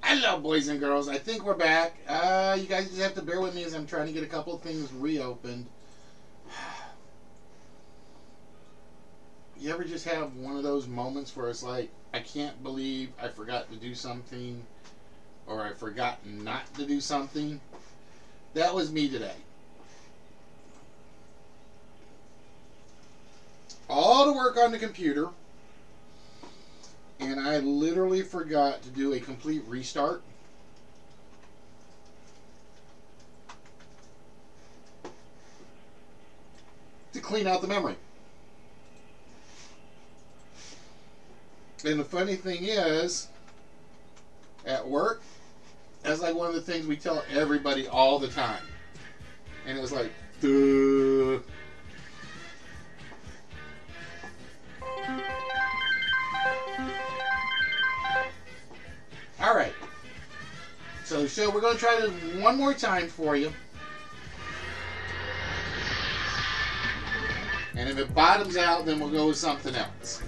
Hello, boys and girls. I think we're back. You guys just have to bear with me as I'm trying to get a couple of things reopened. You ever just have one of those moments where it's like, I can't believe I forgot to do something, or I forgot not to do something? That was me today. All the work on the computer, and I literally forgot to do a complete restart. To clean out the memory. And the funny thing is, at work, that's like one of the things we tell everybody all the time. And it was like, duh. Alright. So we're going to try this one more time for you. And if it bottoms out, then we'll go with something else.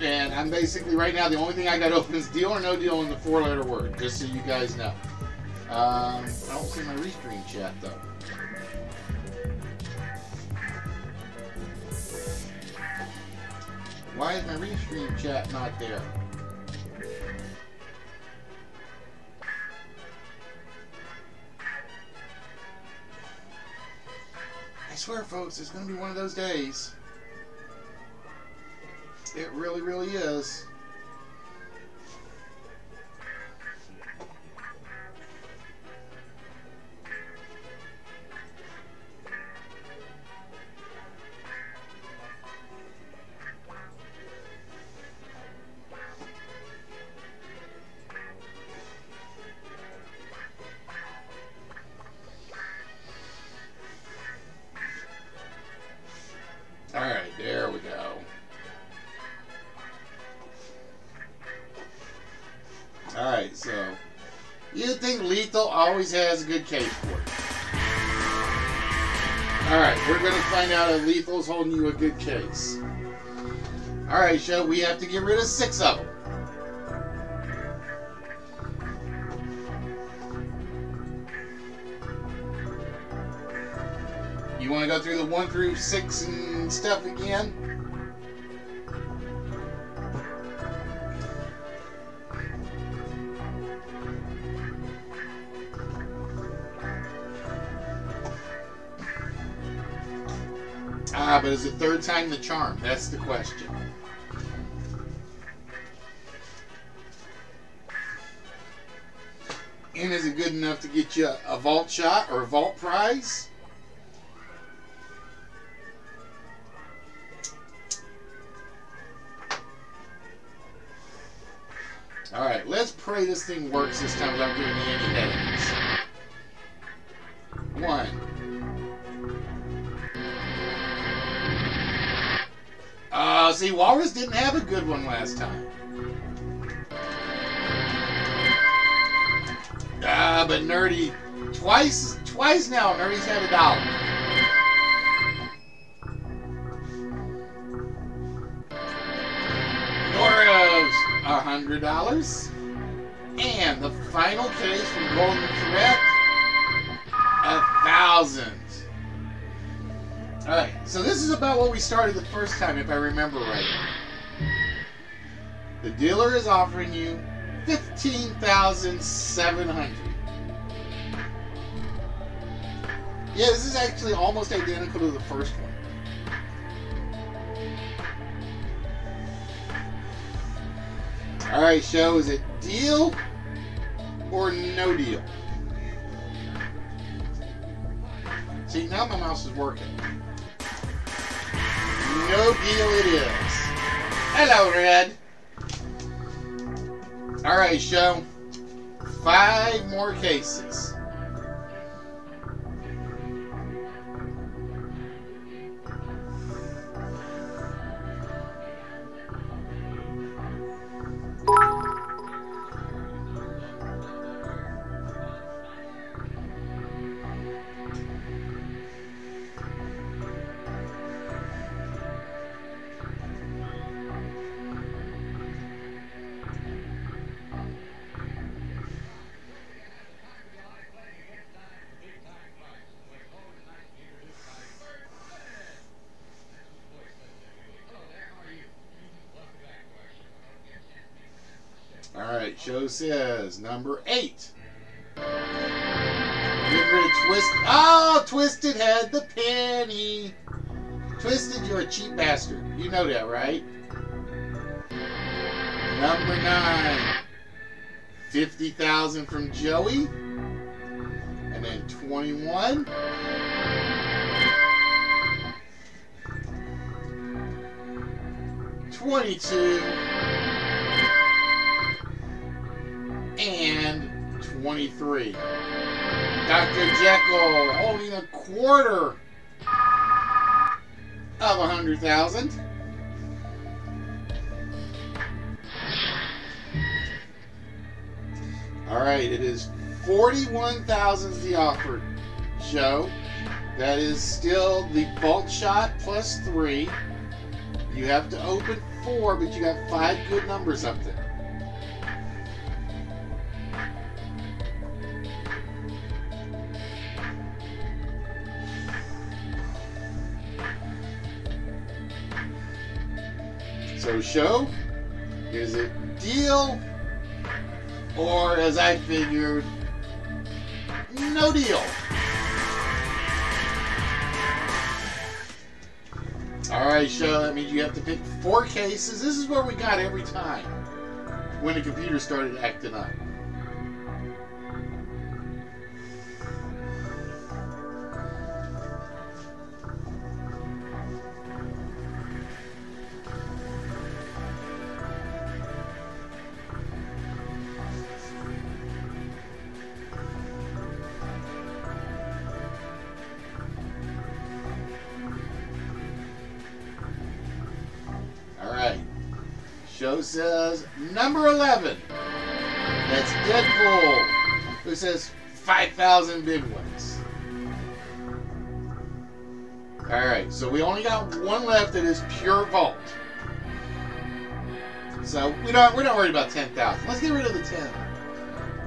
And I'm basically, right now, the only thing I got open is deal or no deal in the 4-letter word, just so you guys know. I don't see my restream chat, though. Why is my restream chat not there? I swear, folks, it's going to be one of those days. It really, really is. Alright, there we go. Alright, so you think lethal always has a good case for it. Alright, we're going to find out if lethal's holding you a good case. Alright, show, we have to get rid of 6 of them. You want to go through the 1 through 6 and stuff again? Ah, but is it third time the charm? That's the question. And is it good enough to get you a vault shot or a vault prize? Alright, let's pray this thing works this time without giving me any headaches. 1. See, Walrus didn't have a good one last time. But Nerdy, twice now, Nerdy's had $1. Nora's $100. And the final case from Golden Threat, 1,000. Alright, so this is about what we started the first time, if I remember right. The dealer is offering you 15,700. Yeah, this is actually almost identical to the first one. Alright, show, is it deal or no deal? See, now my mouse is working. No deal it is. Hello, Red. Alright, show. 5 more cases. Alright, show says number 8. Get rid of Twisted. Oh, Twisted had the penny. Twisted, you're a cheap bastard. You know that, right? Number 9. 50,000 from Joey. And then 21. 22. And 23. Dr. Jekyll holding a quarter of 100,000. All right, it is 41,000 is the offer, Joe. That is still the vault shot plus 3. You have to open 4, but you got 5 good numbers up there. So, show, is it deal, or as I figured, no deal? Alright, show, that means you have to pick 4 cases. This is what we got every time when the computer started acting up. Show says number 11. That's Deadpool, who says 5,000 big ones. Alright, so we only got 1 left that is pure vault. So we're not worried about 10,000. Let's get rid of the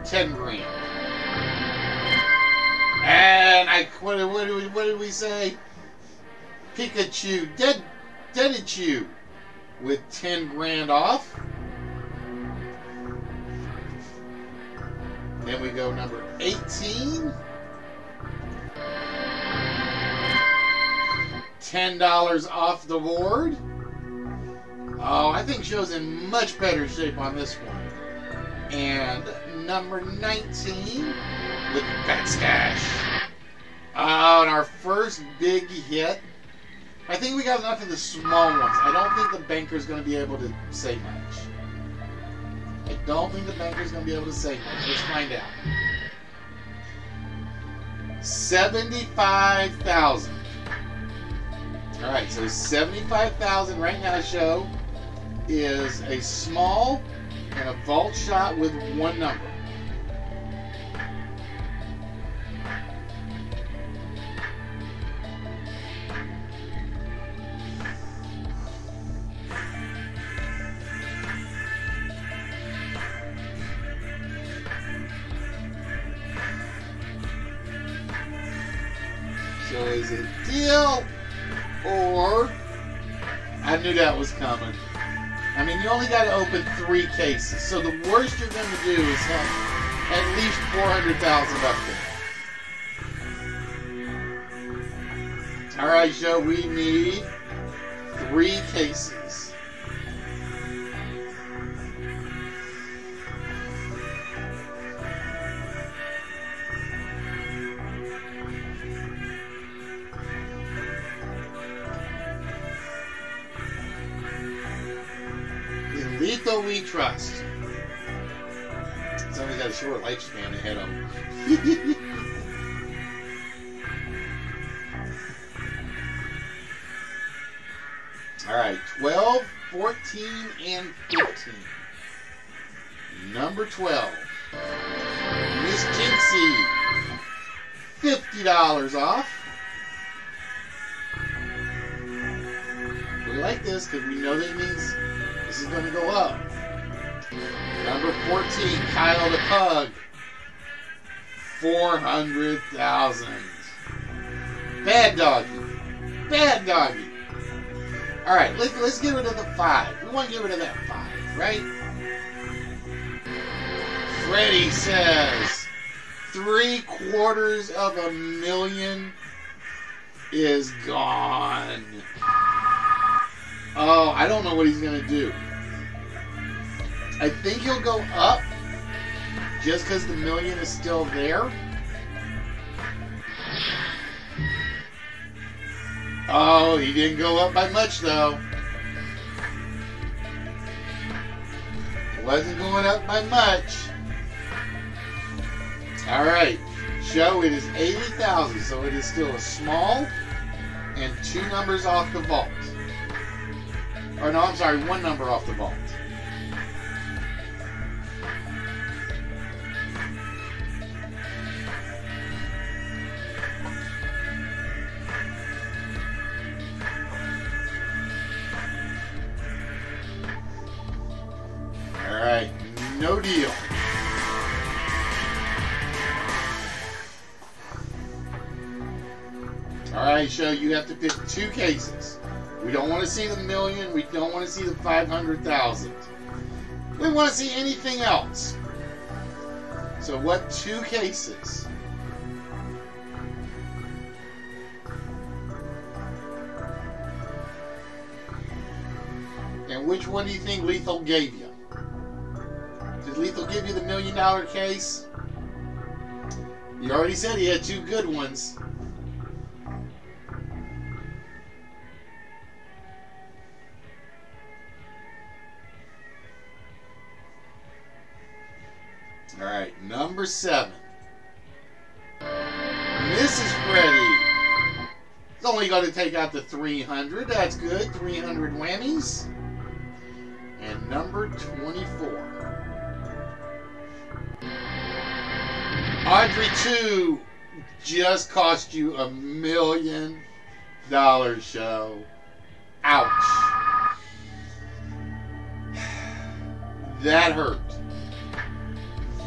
10 grand. And what did we say? Pikachu, Deadachu. With 10 grand off. Then we go number 18. $10 off the board. Oh, I think Show's in much better shape on this one. And number 19 with Backstash. Oh, and our first big hit. I think we got enough of the small ones. I don't think the banker's going to be able to say much. I don't think the banker's going to be able to say much. Let's find out. 75,000. Alright, so 75,000 right now, Show, is a small and a vault shot with 1 number. So is it deal, or I knew that was coming. I mean, you only got to open 3 cases, so the worst you're going to do is have at least 400,000 up there. All right, Joe, we need 3 cases. Lethal we trust. Somebody's got a short lifespan ahead of them. Alright, 12, 14, and 15. Number 12. Miss Jinxie. $50 off. We like this because we know that it means this is going to go up. Number 14, Kyle the Pug. 400,000. Bad doggy. Bad doggy. Alright, let's get rid of the 5. We want to get rid of that 5, right? Freddie says $750,000 is gone. Oh, I don't know what he's going to do. I think he'll go up just because the million is still there. Oh, he didn't go up by much, though. Wasn't going up by much. All right. Show, it is 80,000, so it is still a small and 2 numbers off the vault. Or no, I'm sorry, 1 number off the vault. All right, no deal. All right, show, you have to pick 2 cases. We don't want to see the million. We don't want to see the 500,000. We want to see anything else. So what 2 cases? And which one do you think Lethal gave you? Did Lethal give you the $1 million case? You already said he had 2 good ones. All right, number 7. Mrs. Freddie. It's only going to take out the 300. That's good. 300 whammies. And number 24. Audrey 2 just cost you $1 million, show. Ouch. That hurt.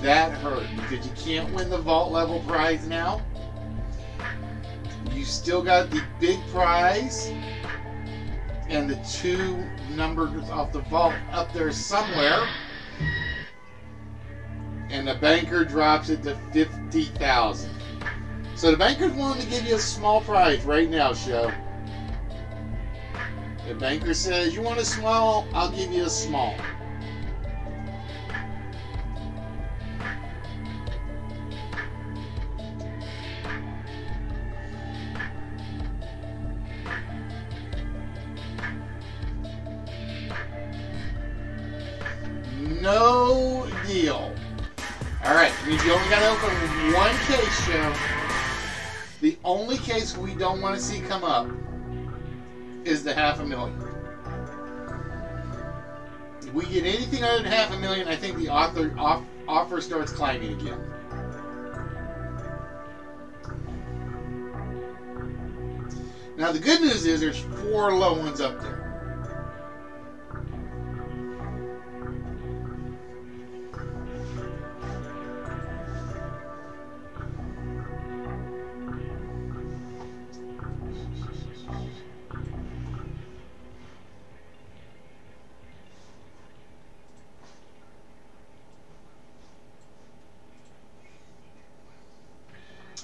That hurt because you can't win the vault level prize now. You still got the big prize and the 2 numbers off the vault up there somewhere. And the banker drops it to 50,000. So the banker's willing to give you a small prize right now, show. The banker says, you want a small? I'll give you a small. No deal. Alright, means you only got to open 1 case, show. The only case we don't want to see come up is the $500,000. If we get anything other than $500,000, I think the offer starts climbing again. Now the good news is there's 4 low ones up there.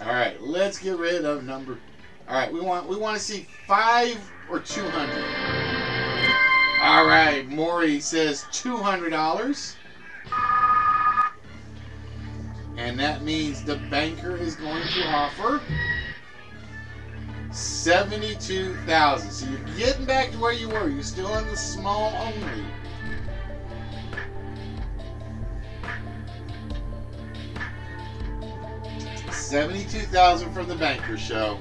All right, let's get rid of number. All right, we want to see 5 or 200. All right, Maury says $200, and that means the banker is going to offer 72,000. So you're getting back to where you were. You're still in the small only. $72,000 from the banker, show.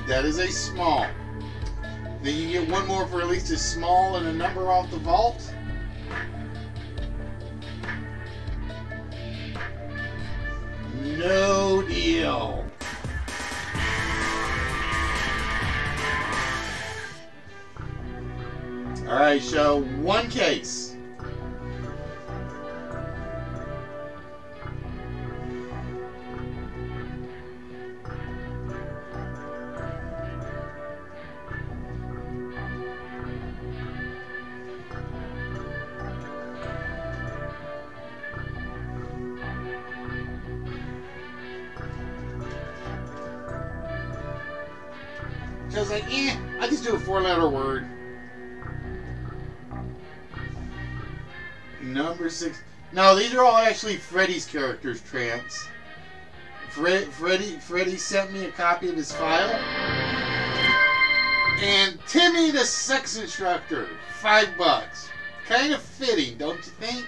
That is a small. Then you get 1 more for at least a small and a number off the vault. No deal. All right, show 1 case. Joe's like, I just do a 4-letter word. Number 6. No, these are all actually Freddy's characters, Trance. Freddy sent me a copy of his file. And Timmy the sex instructor, $5. Kind of fitting, don't you think?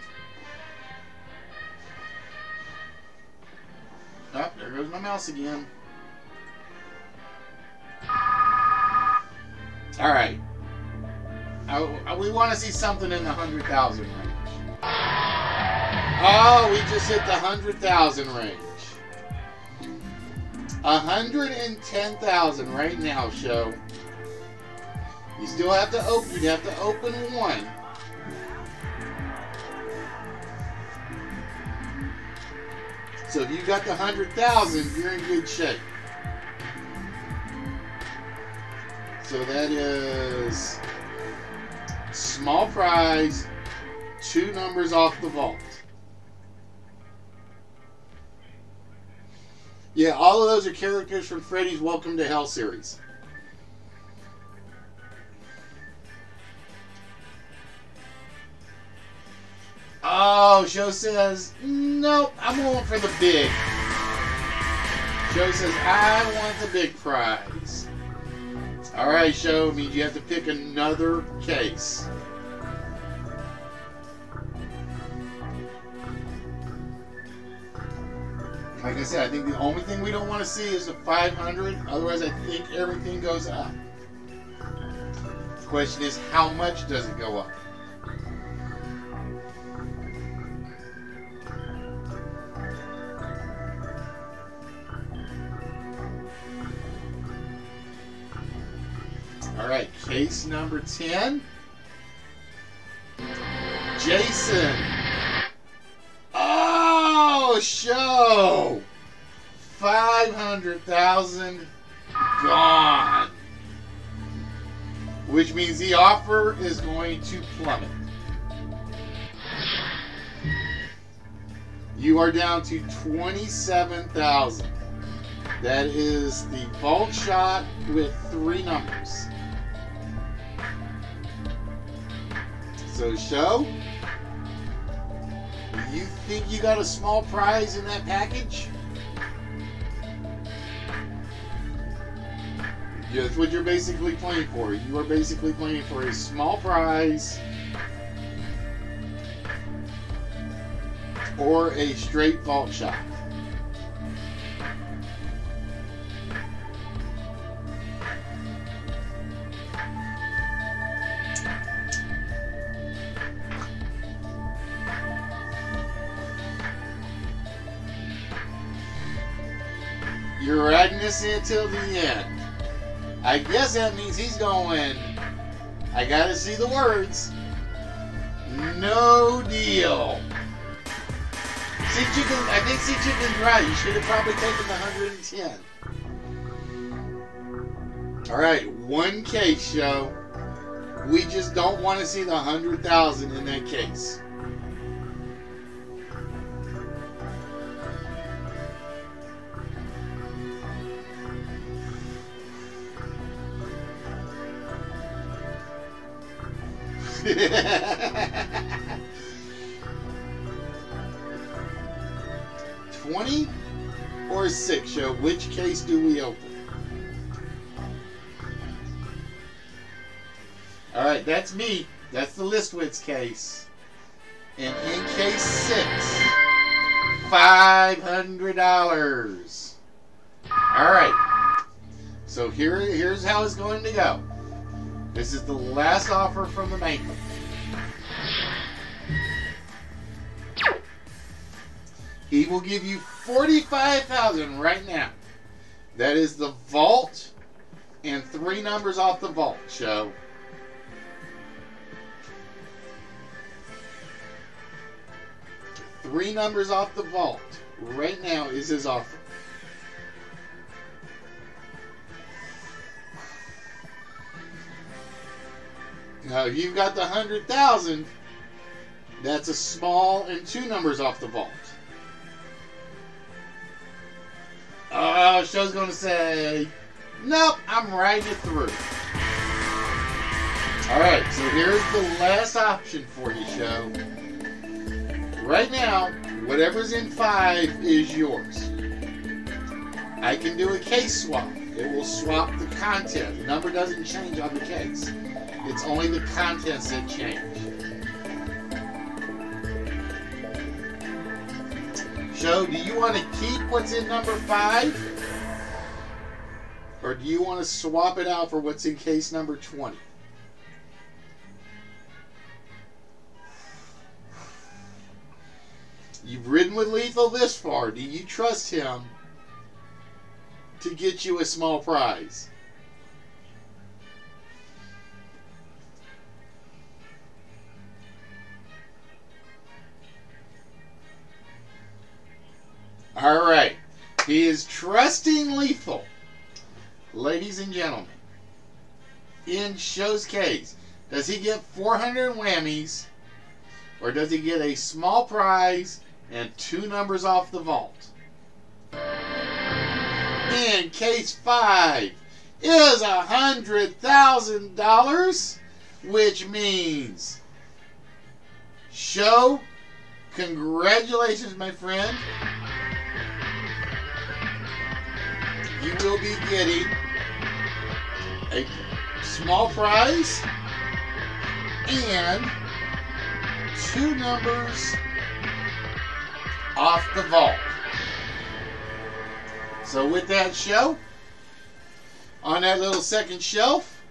Oh, there goes my mouse again. Alright. We want to see something in the 100,000 range. Oh, we just hit the 100,000 range. 110,000 right now, show. You still have to open. You'd have to open one. So if you got the 100,000, you're in good shape. So that is small prize, 2 numbers off the vault. Yeah, all of those are characters from Freddy's Welcome to Hell series. Oh, Show says, nope, I'm going for the big. Show says, I want the big prize. Alright, Show, means you have to pick another case. Like I said, I think the only thing we don't want to see is the 500. Otherwise, I think everything goes up. The question is, how much does it go up? Alright, case number 10. Jason. Oh, Show. 500,000 gone. Which means the offer is going to plummet. You are down to 27,000. That is the vault shot with 3 numbers. So, Show, you think you got a small prize in that package? Yeah, that's what you're basically playing for. You are basically playing for a small prize or a straight vault shot. You're riding this in till the end. I guess that means he's going, I gotta see the words. No deal. See Chicken, I think See Chicken's right. You should have probably taken the 110. Alright, one case, Show. We just don't want to see the 100,000 in that case. $20 or $6, Show? Which case do we open? Alright, that's me. That's the Listwitz case. And in case 6, $500. Alright. So here's how it's going to go. This is the last offer from the maker. He will give you $45,000 right now. That is the vault and 3 numbers off the vault, Show. Three numbers off the vault right now is his offer. Now, if you've got the 100,000, that's a small and 2 numbers off the vault. Oh, Show's going to say, Nope, I'm riding it through. Alright, so here's the last option for you, show. Right now, whatever's in 5 is yours. I can do a case swap. It will swap the content. The number doesn't change on the case. It's only the contents that change. So, do you want to keep what's in number 5? Or do you want to swap it out for what's in case number 20? You've ridden with Lethal this far. Do you trust him to get you a small prize? Alright. He is trusting Lethal. Ladies and gentlemen. In Show's case, does he get 400 whammies? Or does he get a small prize and 2 numbers off the vault? In case 5 is $100,000, which means, Show, congratulations, my friend. You will be getting a small prize and 2 numbers off the vault. So with that, Show, on that little second shelf,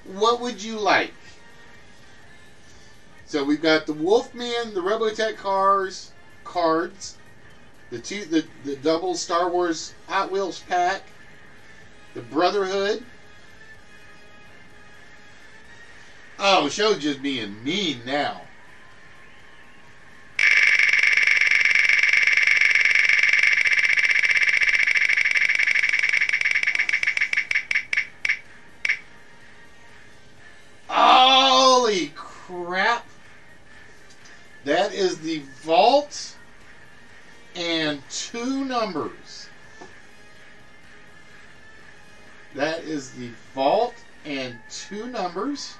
what would you like? So we've got the Wolfman, the Robotech cards, the double Star Wars Hot Wheels pack, the Brotherhood. Oh, Show's just being mean now. Holy crap. That is the vault and 2 numbers. That is the vault and 2 numbers.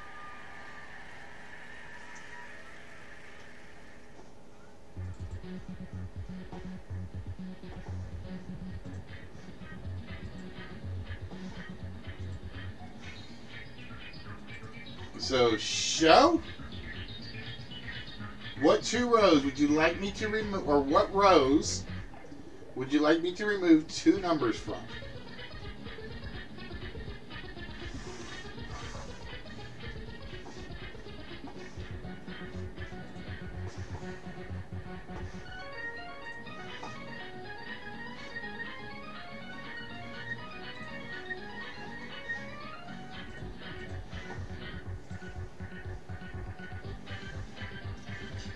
So, Show, what 2 rows would you like me to remove, or what rows would you like me to remove 2 numbers from?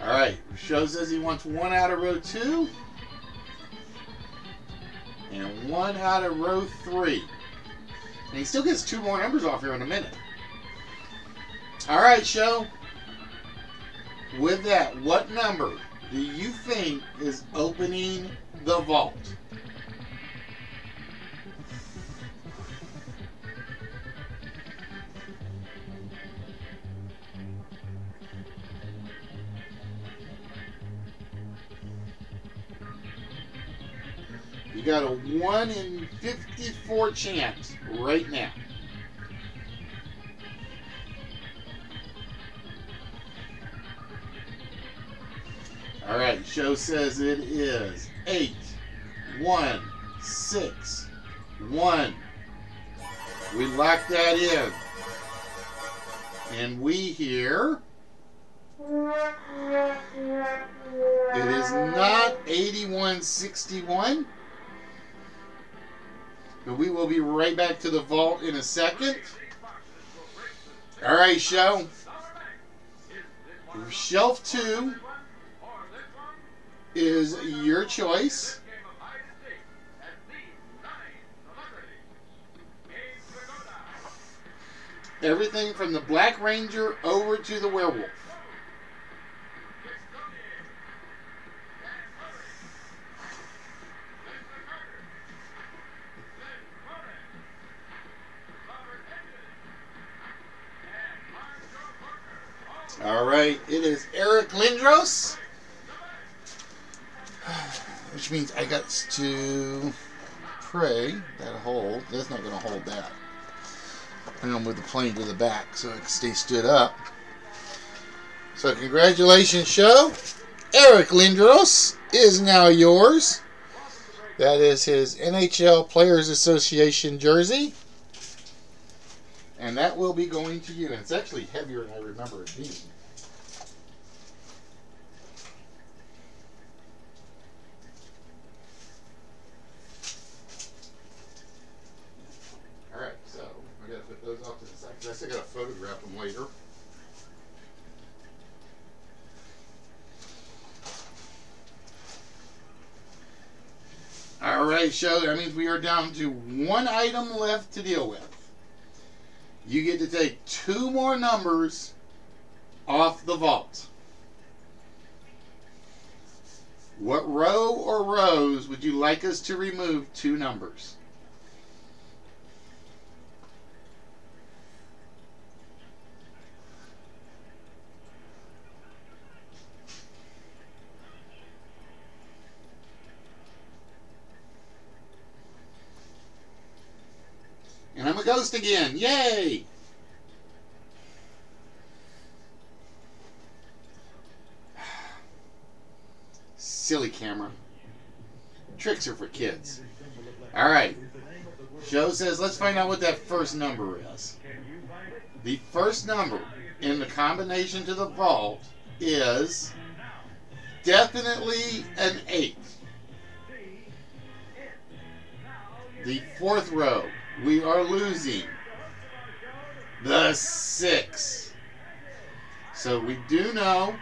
Alright, Show says he wants 1 out of row 2 and 1 out of row 3. And he still gets 2 more numbers off here in a minute. Alright, Show. With that, what number do you think is opening the vault? You got a 1 in 54 chance right now. Alright, Show says it is 8, 1, 6, 1. We lock that in. And we hear... it is not 8161. But we will be right back to the vault in a second. Alright, Show. Shelf 2 is your choice. Everything from the Black Ranger over to the Werewolf. All right, it is Eric Lindros, which means I got to pray that hold. That's not going to hold that. I'm going to move the plane to the back so it can stay stood up. So congratulations, show. Eric Lindros is now yours. That is his NHL Players Association jersey. And that will be going to you. And it's actually heavier than I remember it being. Alright, so I gotta put those off to the side because I still gotta photograph them later. Alright, show. That means we are down to one item left to deal with. You get to take 2 more numbers off the vault. What row or rows would you like us to remove 2 numbers? And I'm a ghost again. Yay! Silly camera. Tricks are for kids. Alright. Joe says, let's find out what that first number is. The first number in the combination to the vault is definitely an 8. The 4th row. We are losing the 6. So we do know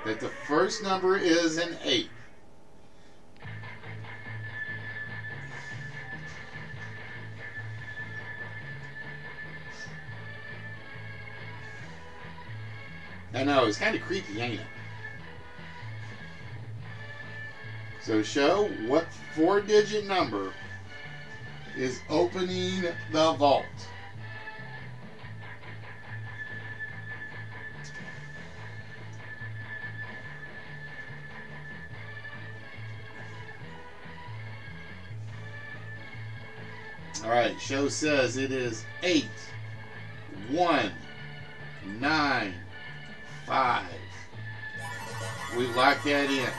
that the first number is an 8. I know, it's kind of creepy, ain't it? So show what 4-digit number is opening the vault. Alright, show says it is 8, 1, 9, 5. We lock that in.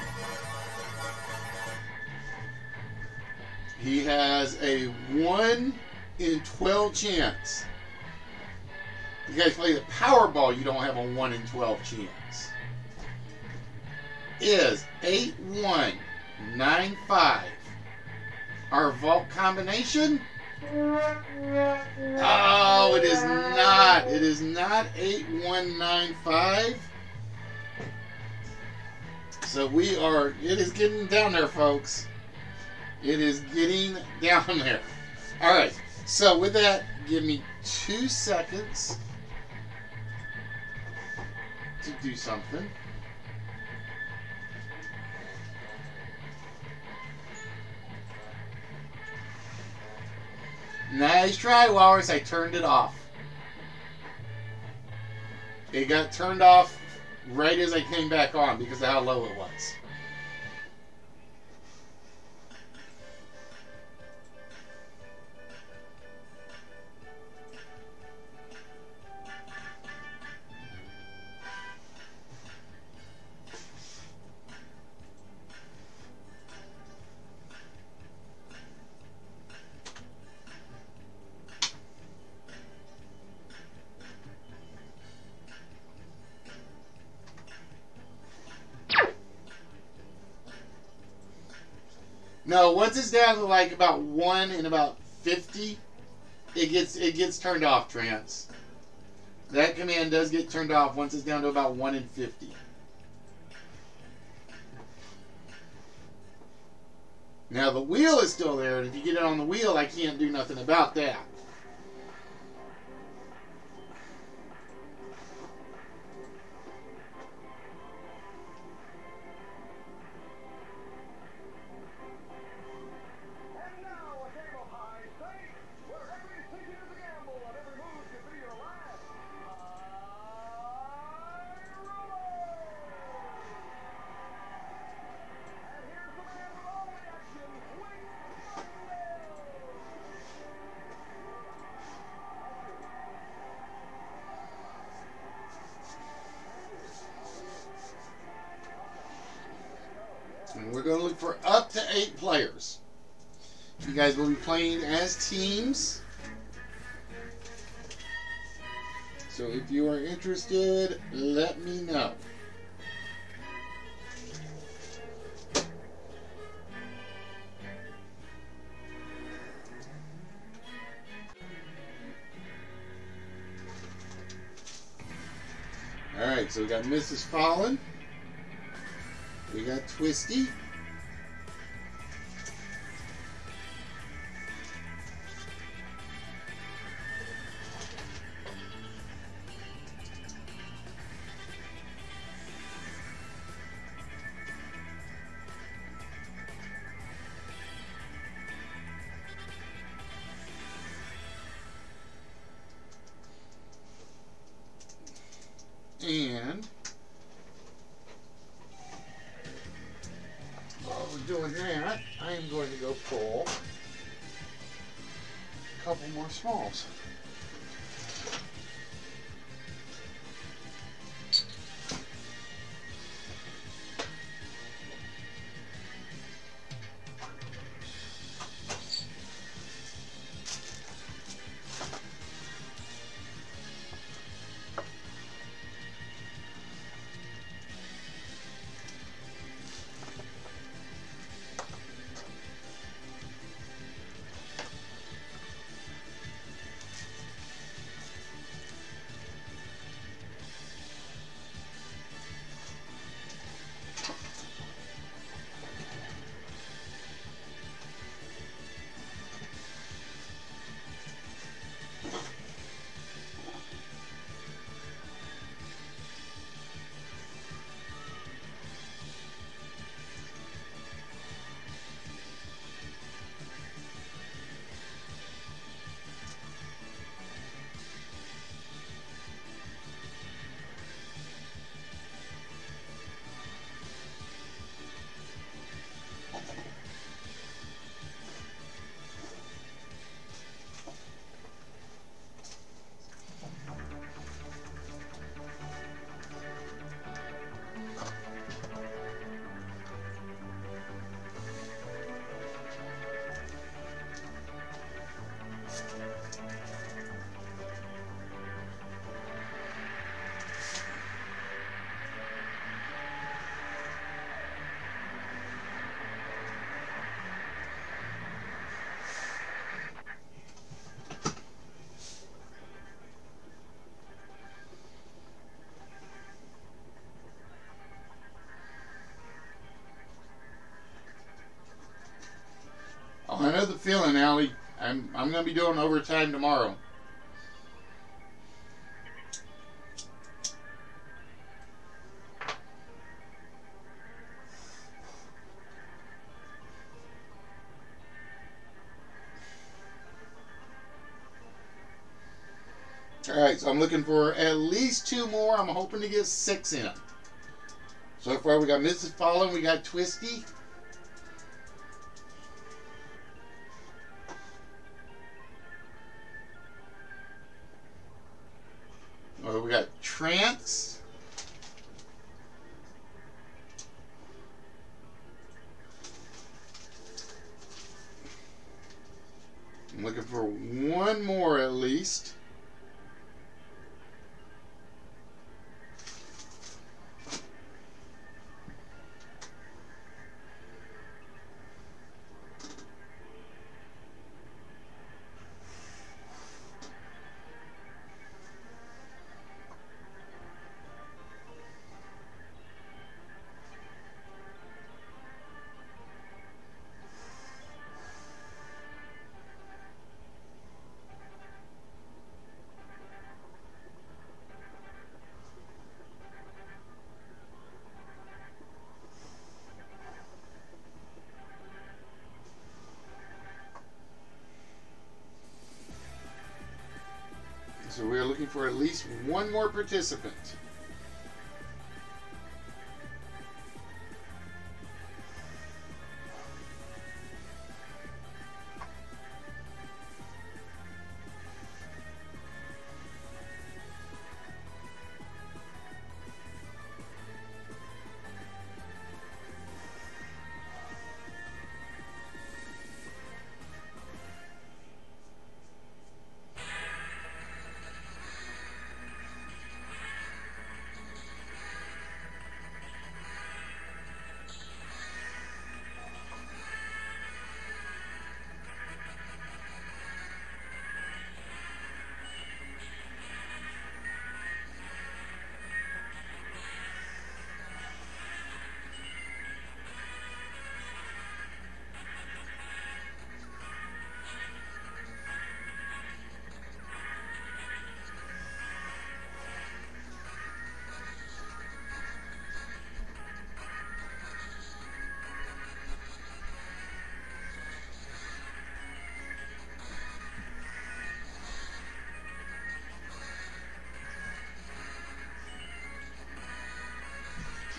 He has a 1 in 12 chance. You guys play the Powerball, you don't have a 1 in 12 chance. Is 8195 our vault combination? Oh, it is not. It is not 8195. So we are, it is getting down there, folks. It is getting down there. All right. So with that, give me 2 seconds to do something. Nice try, Walrus. I turned it off. It got turned off right as I came back on because of how low it was. No, once it's down to like about 1 and about 50, it gets turned off, Trance. That command does get turned off once it's down to about 1 in 50. Now the wheel is still there, and if you get it on the wheel, I can't do nothing about that. We're going to look for up to 8 players. You guys will be playing as teams. So if you are interested, let me know. Alright, so we got Mrs. Fallen. We got Twisty. And while we're doing that, I am going to go pull a couple more smalls. Oh, I know the feeling, Allie. I'm going to be doing overtime tomorrow. Alright, so I'm looking for at least 2 more. I'm hoping to get 6 in. So far we got Mrs. Fallen, we got Twisty. We got Trance. I'm looking for 1 more at least. So we are looking for at least 1 more participant.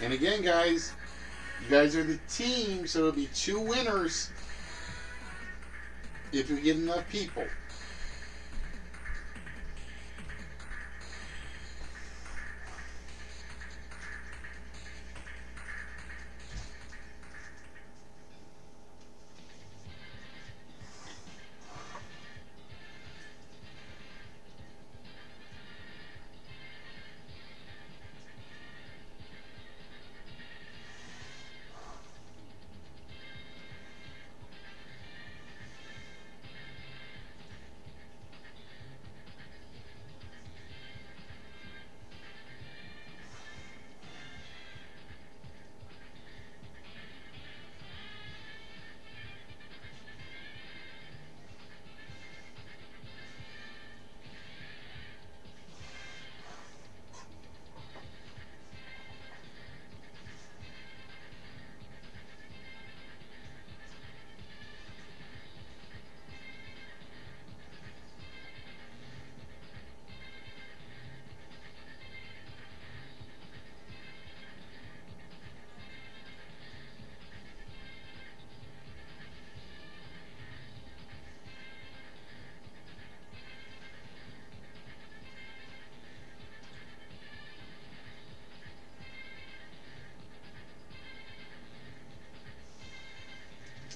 And again, guys, you guys are the team, so it'll be 2 winners if we get enough people.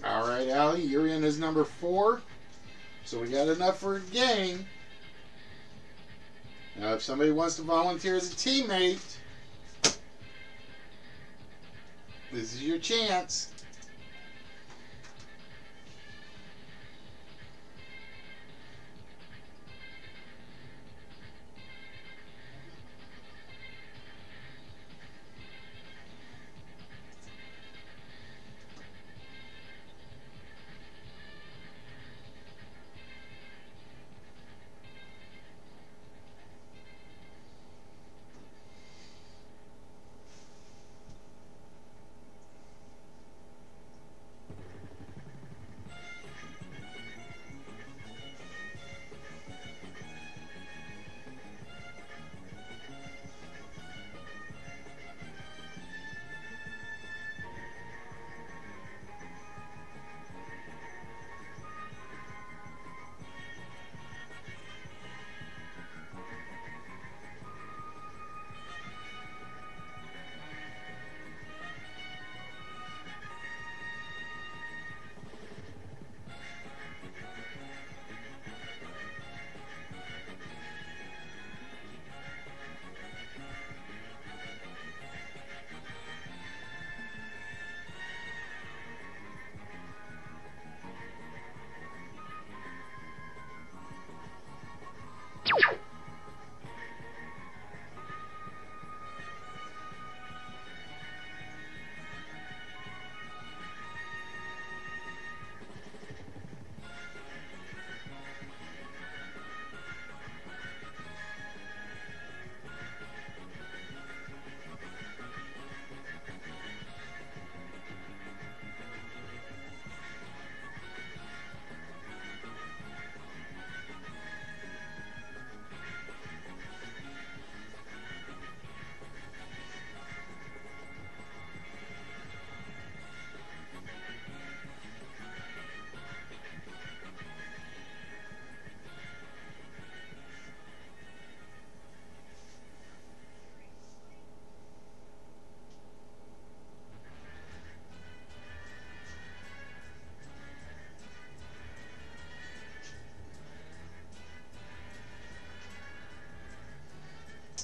All right, Allie, you're in as number 4. So we got enough for a game. Now, if somebody wants to volunteer as a teammate, this is your chance.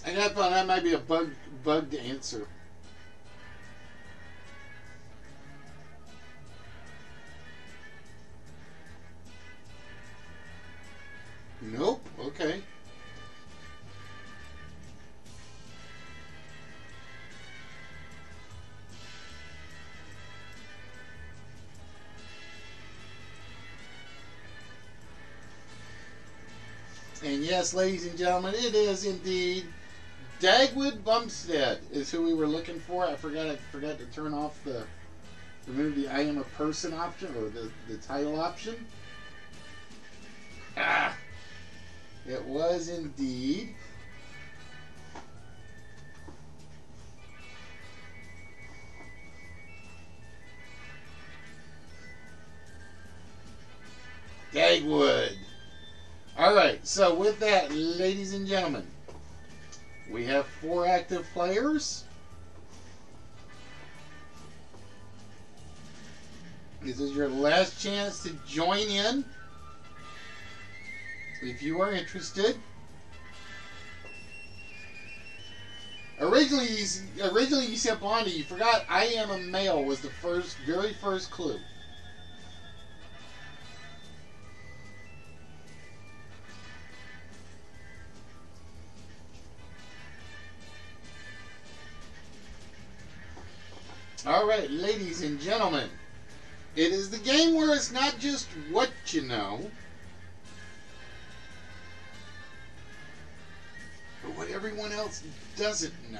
I got thought that might be a bugged answer. Nope. Okay. And yes, ladies and gentlemen, it is indeed Dagwood Bumstead is who we were looking for. I forgot to turn off the remove the I am a person option or the title option. Ah, it was indeed So with that, ladies and gentlemen, we have 4 active players. This is your last chance to join in if you are interested. Originally you said Blondie. You forgot I am a male was the very first clue. All right, ladies and gentlemen, it is the game where it's not just what you know, but what everyone else doesn't know.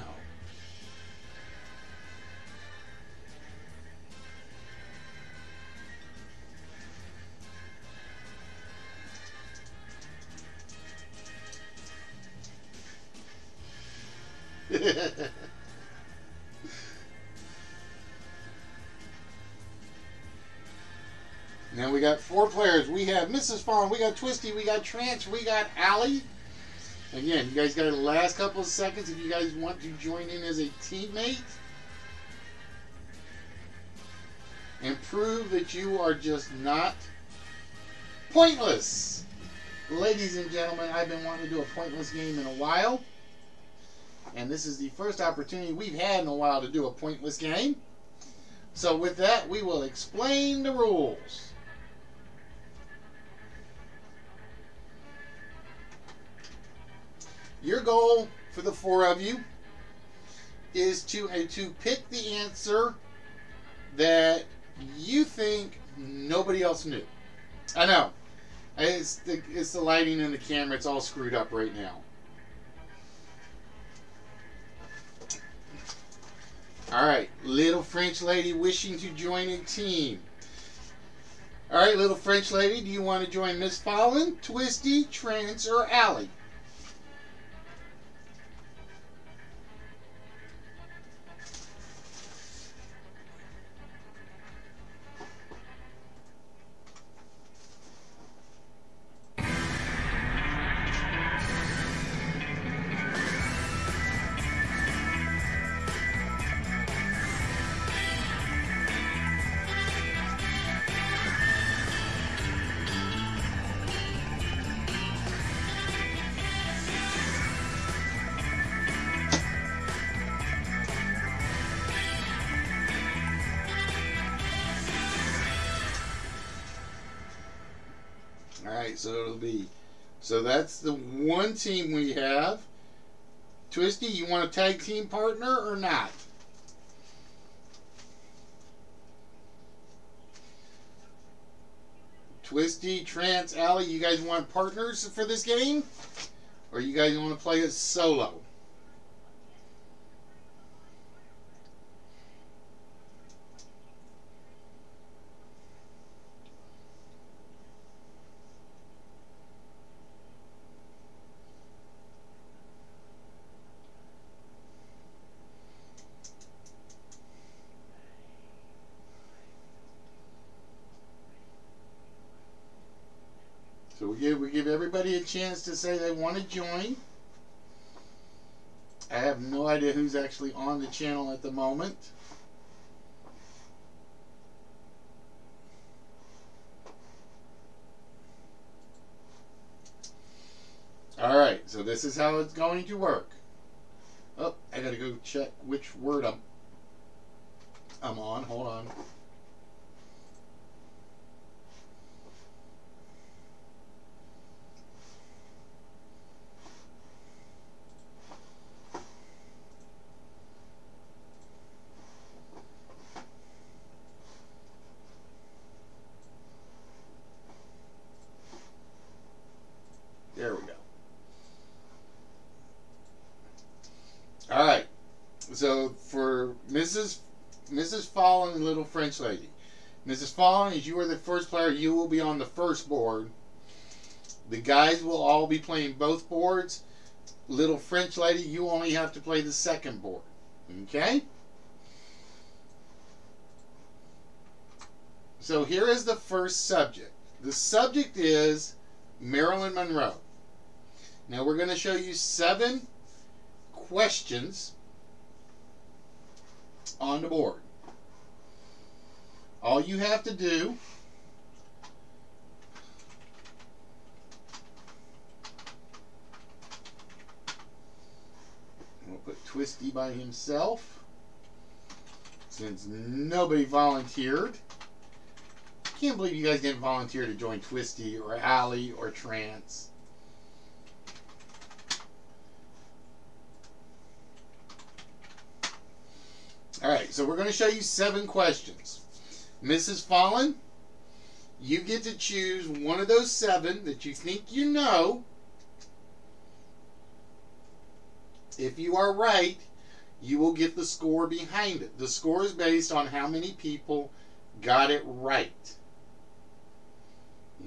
Now we got 4 players. We have Mrs. Fawn, we got Twisty, we got Trance, we got Allie. Again, you guys got the last couple of seconds if you guys want to join in as a teammate. And prove that you are just not pointless. Ladies and gentlemen, I've been wanting to do a pointless game in a while. And this is the first opportunity we've had in a while to do a pointless game. So with that, we will explain the rules. Your goal for the 4 of you is to pick the answer that you think nobody else knew. I know. It's the lighting in the camera. It's all screwed up right now. Alright, little French lady wishing to join a team. Alright, little French lady, do you want to join Miss Fallon, Twisty, Trance, or Allie? Alright, so that's the one team we have. Twisty, you want a tag team partner or not? Twisty, Trance, Allie, you guys want partners for this game? Or you guys want to play it solo? So we give everybody a chance to say they want to join. I have no idea who's actually on the channel at the moment. Alright, so this is how it's going to work. Oh, I gotta go check which word I'm on. Hold on. There we go. Alright. So for Mrs. Fallon and Little French Lady. Mrs. Fallon, as you are the first player, you will be on the first board. The guys will all be playing both boards. Little French Lady, you only have to play the second board. Okay? So here is the first subject. The subject is Marilyn Monroe. Now we're going to show you 7 questions on the board. All you have to do we'll put Twisty by himself since nobody volunteered. Can't believe you guys didn't volunteer to join Twisty or Allie or Trance. Alright, so we're going to show you 7 questions. Mrs. Fallen, you get to choose one of those 7 that you think you know. If you are right, you will get the score behind it. The score is based on how many people got it right.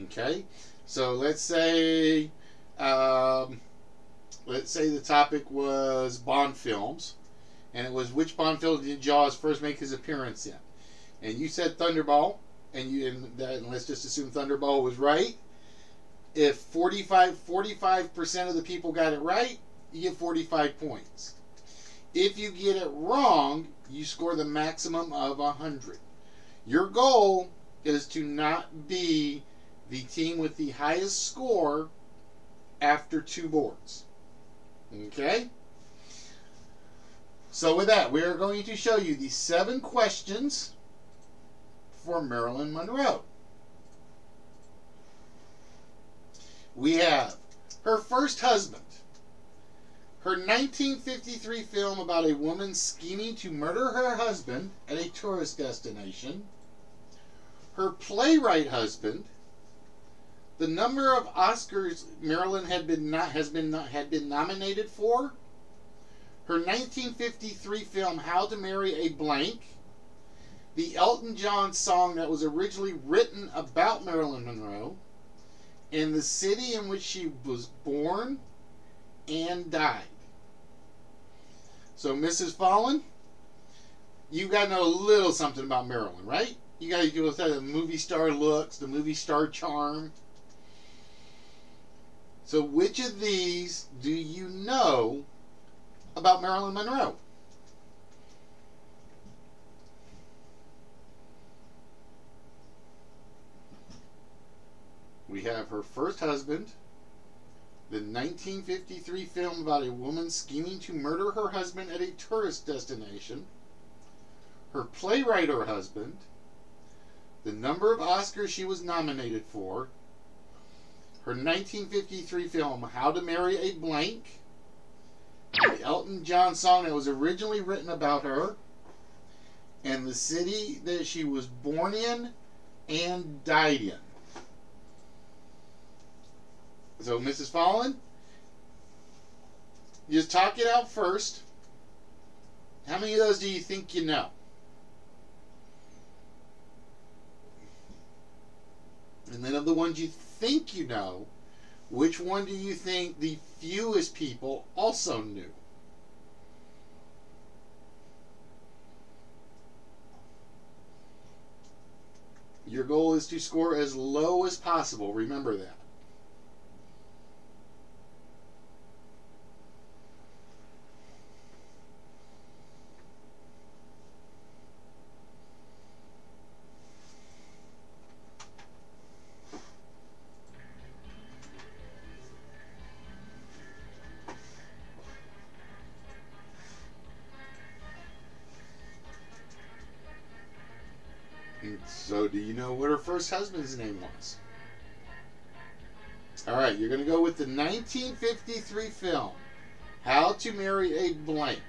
Okay? So let's say the topic was Bond films. And it was, which Bond film did Jaws first make his appearance in? And you said Thunderball, and let's just assume Thunderball was right. If 45% of the people got it right, you get 45 points. If you get it wrong, you score the maximum of 100. Your goal is to not be the team with the highest score after 2 boards. Okay? So with that, we are going to show you the 7 questions for Marilyn Monroe. We have her first husband, her 1953 film about a woman scheming to murder her husband at a tourist destination, her playwright husband, the number of Oscars Marilyn had been nominated for, her 1953 film How to Marry a Blank, the Elton John song that was originally written about Marilyn Monroe, and the city in which she was born and died. So, Mrs. Fallen, you got to know a little something about Marilyn, right? You got to go with the movie star looks, the movie star charm. So, which of these do you know about Marilyn Monroe? We have her first husband, the 1953 film about a woman scheming to murder her husband at a tourist destination, her playwright or husband, the number of Oscars she was nominated for, her 1953 film How to Marry a Blank, the Elton John song that was originally written about her, and the city that she was born in and died in. So, Mrs. Fallen, just talk it out first. How many of those do you think you know? And then of the ones you think you know, which one do you think the fewest people also knew? Your goal is to score as low as possible. Remember that. So, do you know what her first husband's name was? Alright, you're going to go with the 1953 film, How to Marry a Blank.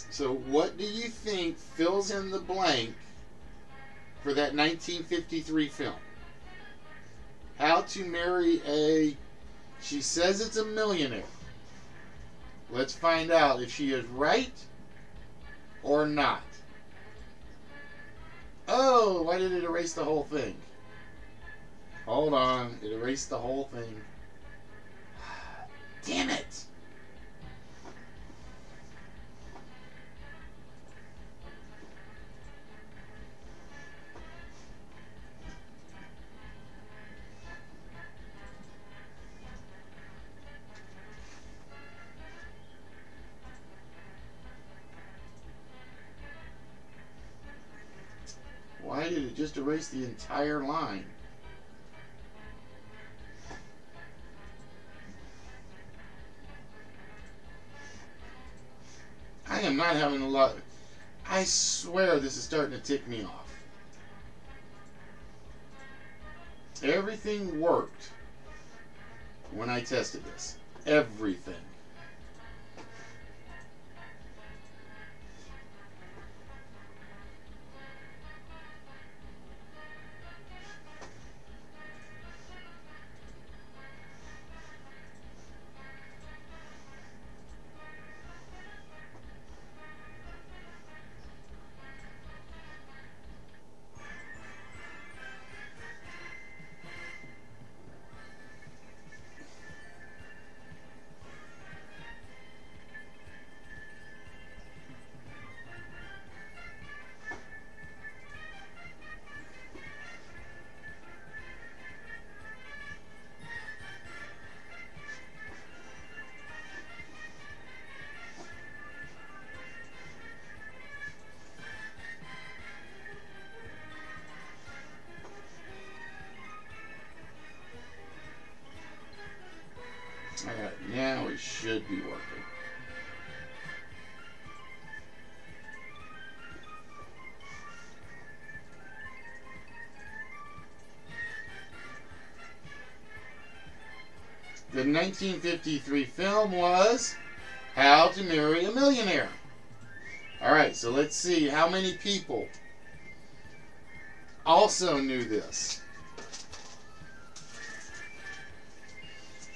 So, what do you think fills in the blank for that 1953 film? How to Marry a... She says it's a millionaire. Let's find out if she is right or not. Oh, why did it erase the whole thing? Hold on, it erased the whole thing. Damn it! it just erased the entire line. I am not having a lot. I swear this is starting to tick me off. Everything worked when I tested this. Everything. Alright, now it should be working. The 1953 film was How to Marry a Millionaire. Alright, so let's see how many people also knew this.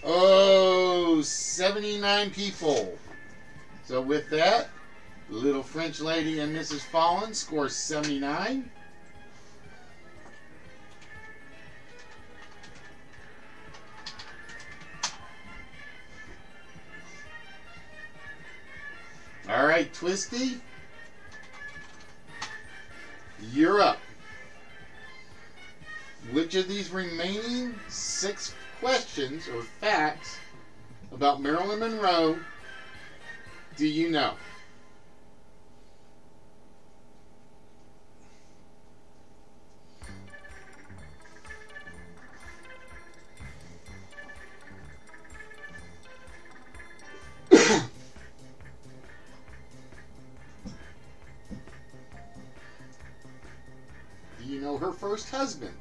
Oh, 79 people. So with that, Little French Lady and Mrs. Fallen scores 79. All right, Twisty, you're up. Which of these remaining 6 questions or facts about Marilyn Monroe do you know? Do you know her first husband?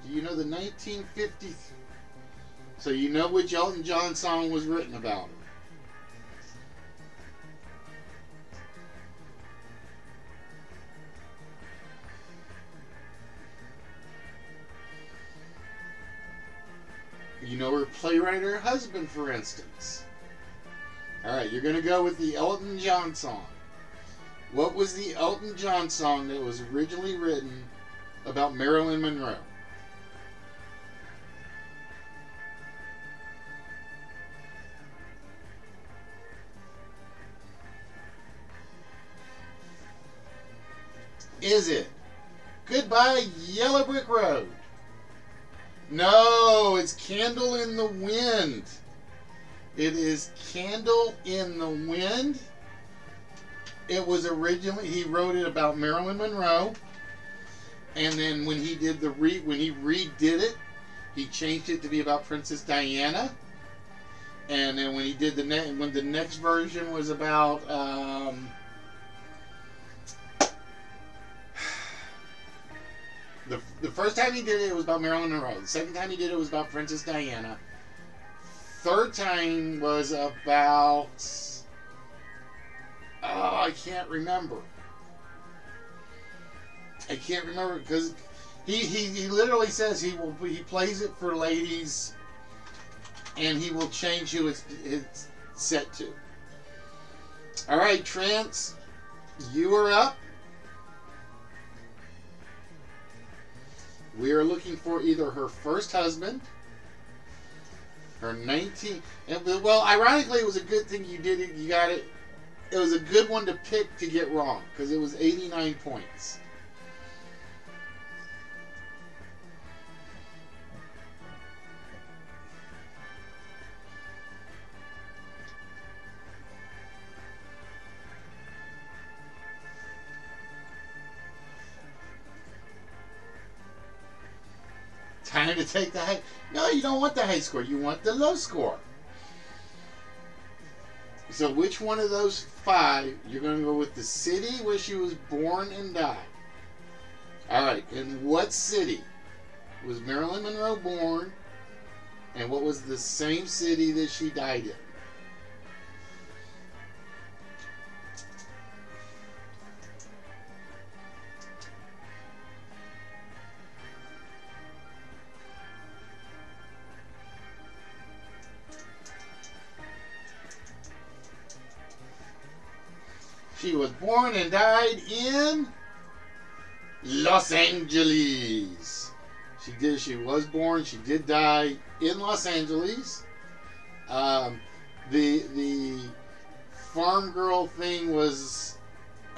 Do you know the 1950s? So you know which Elton John song was written about her. You know her playwright or husband, for instance. Alright, you're going to go with the Elton John song. What was the Elton John song that was originally written about Marilyn Monroe? Is it Goodbye Yellow Brick Road? No, it's Candle in the Wind. It is Candle in the Wind. It was originally, he wrote it about Marilyn Monroe, and then when he did when he redid it, he changed it to be about Princess Diana. And then when he did when the next version was about the first time he did it, it was about Marilyn Monroe. The second time he did it was about Princess Diana. Third time was about I can't remember. I can't remember because he literally says he plays it for ladies, and he will change who it's set to. All right, Trance, you are up. We are looking for either her first husband, her 19. Well, ironically, it was a good thing you did it. You got it. It was a good one to pick to get wrong because it was 89 points. Time to take the high. No, you don't want the high score. You want the low score. So which one of those 5, you're going to go with the city where she was born and died? All right. In what city was Marilyn Monroe born? And what was the same city that she died in? She was born and died in Los Angeles. She was born. She did die in Los Angeles. The farm girl thing was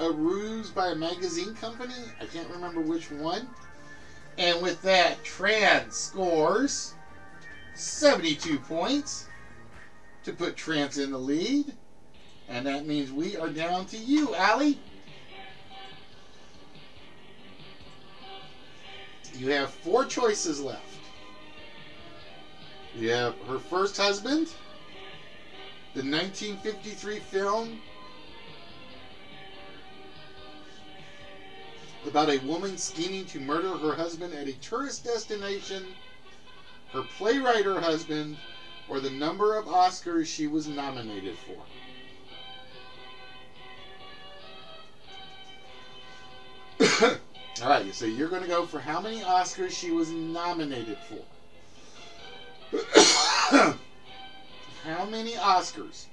a ruse by a magazine company. I can't remember which one. And with that, Trance scores 72 points to put Trance in the lead. And that means we are down to you, Allie. You have 4 choices left. You have Her First Husband, the 1953 film about a woman scheming to murder her husband at a tourist destination, Her Playwright Husband, or the number of Oscars she was nominated for. All right, so you're going to go for how many Oscars she was nominated for. How many Oscars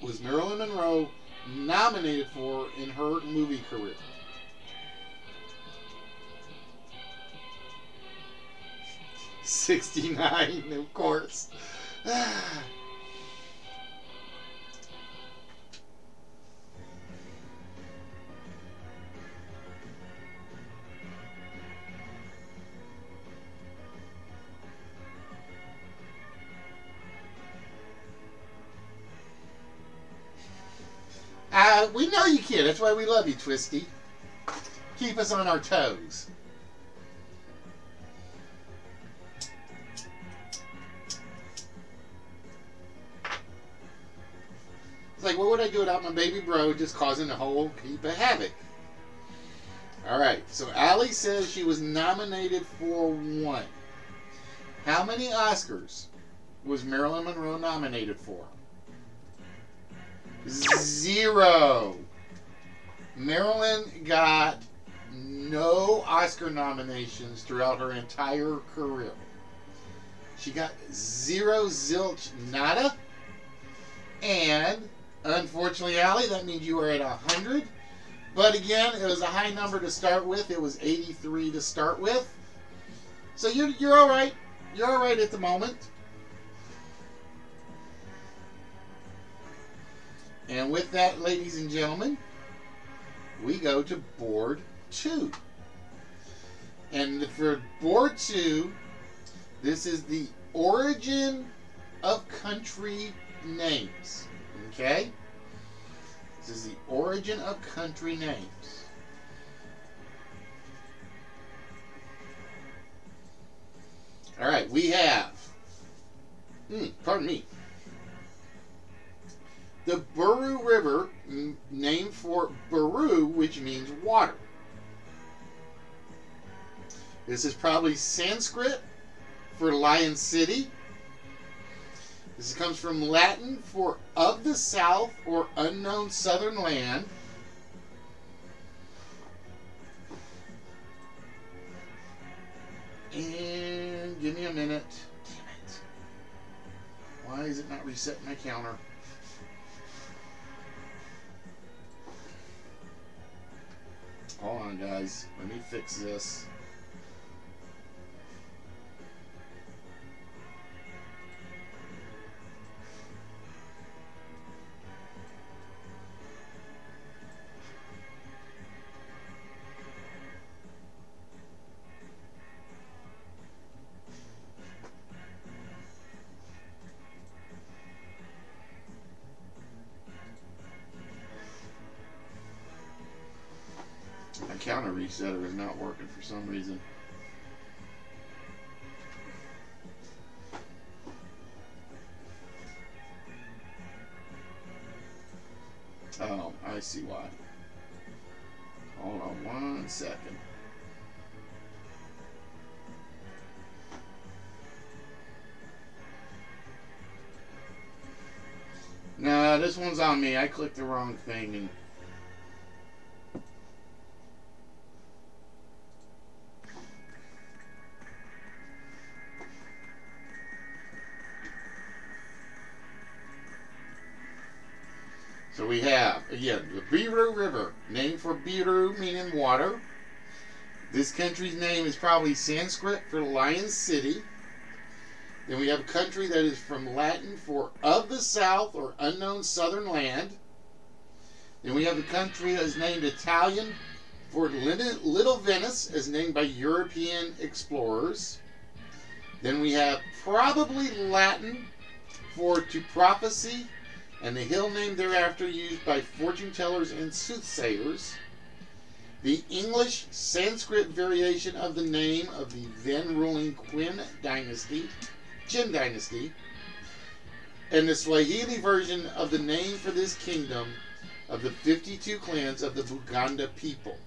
was Marilyn Monroe nominated for in her movie career? 69, of course. We know you can. That's why we love you, Twisty. Keep us on our toes. It's like, what would I do without my baby bro just causing a whole heap of havoc? Alright, so Allie says she was nominated for 1. How many Oscars was Marilyn Monroe nominated for? 0. Marilyn got no Oscar nominations throughout her entire career. She got 0, zilch, nada. And, unfortunately, Allie, that means you are at 100. But again, it was a high number to start with. It was 83 to start with. So you're all right. You're all right at the moment. And with that, ladies and gentlemen, we go to board 2. And for board 2, this is the origin of country names. Okay? This is the origin of country names. All right, we have, pardon me, the Buru River, named for Buru, which means water. This is probably Sanskrit for Lion City. This comes from Latin for of the south or unknown southern land. And give me a minute. Damn it. Why is it not resetting my counter? Hold on, guys. Let me fix this. My counter resetter is not working for some reason. I see why. Hold on 1 second. Nah, this one's on me. I clicked the wrong thing. And so we have, again, the Biru River, named for Biru, meaning water. This country's name is probably Sanskrit for Lion City. Then we have a country that is from Latin for of the south or unknown southern land. Then we have a country that is named Italian for Little Venice, as named by European explorers. Then we have probably Latin for to prophecy, and the hill named thereafter used by fortune tellers and soothsayers. The English Sanskrit variation of the name of the then ruling Qin dynasty, and the Swahili version of the name for this kingdom of the 52 clans of the Buganda people.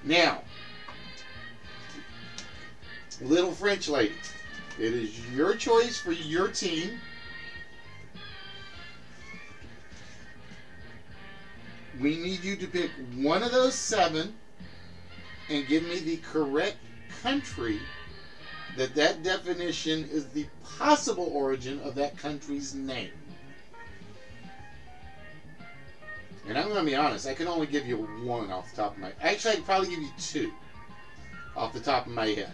Now, little French lady, it is your choice for your team. We need you to pick one of those 7 and give me the correct country that definition is the possible origin of that country's name. And I'm going to be honest, I can only give you 1 off the top of my... Actually, I could probably give you 2 off the top of my head.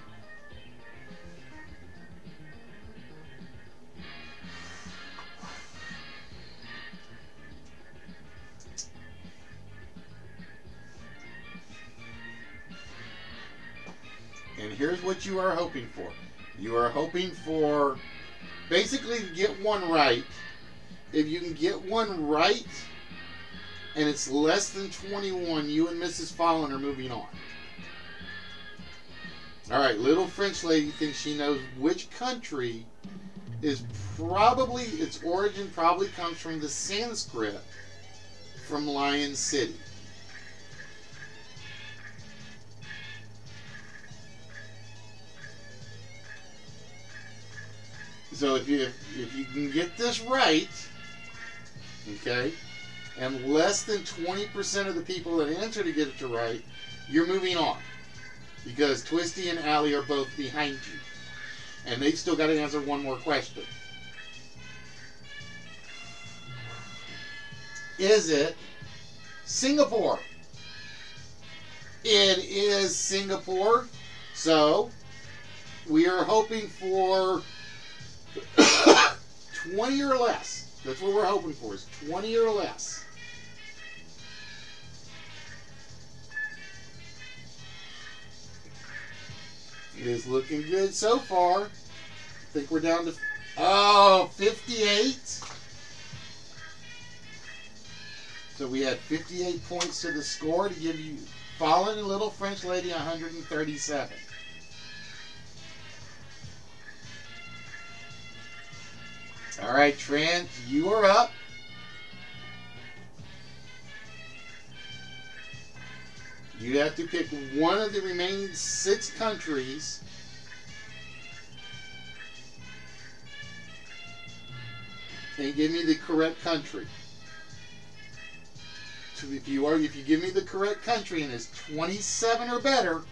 And here's what you are hoping for. You are hoping for basically to get 1 right. If you can get 1 right and it's less than 21, you and Mrs. Fallon are moving on. Alright, little French lady thinks she knows which country is probably, its origin probably comes from the Sanskrit from Lion City. So if you can get this right, okay, and less than 20% of the people that answer to get it to right, you're moving on. Because Twisty and Allie are both behind you. And they've still got to answer 1 more question. Is it Singapore? It is Singapore. So we are hoping for 20 or less. That's what we're hoping for, is 20 or less. It is looking good so far. I think we're down to 58. So we had 58 points to the score to give you Fallon and Little French Lady 137. All right, Trent, you are up. You have to pick one of the remaining 6 countries and give me the correct country. So if you give me the correct country and it's 27 or better,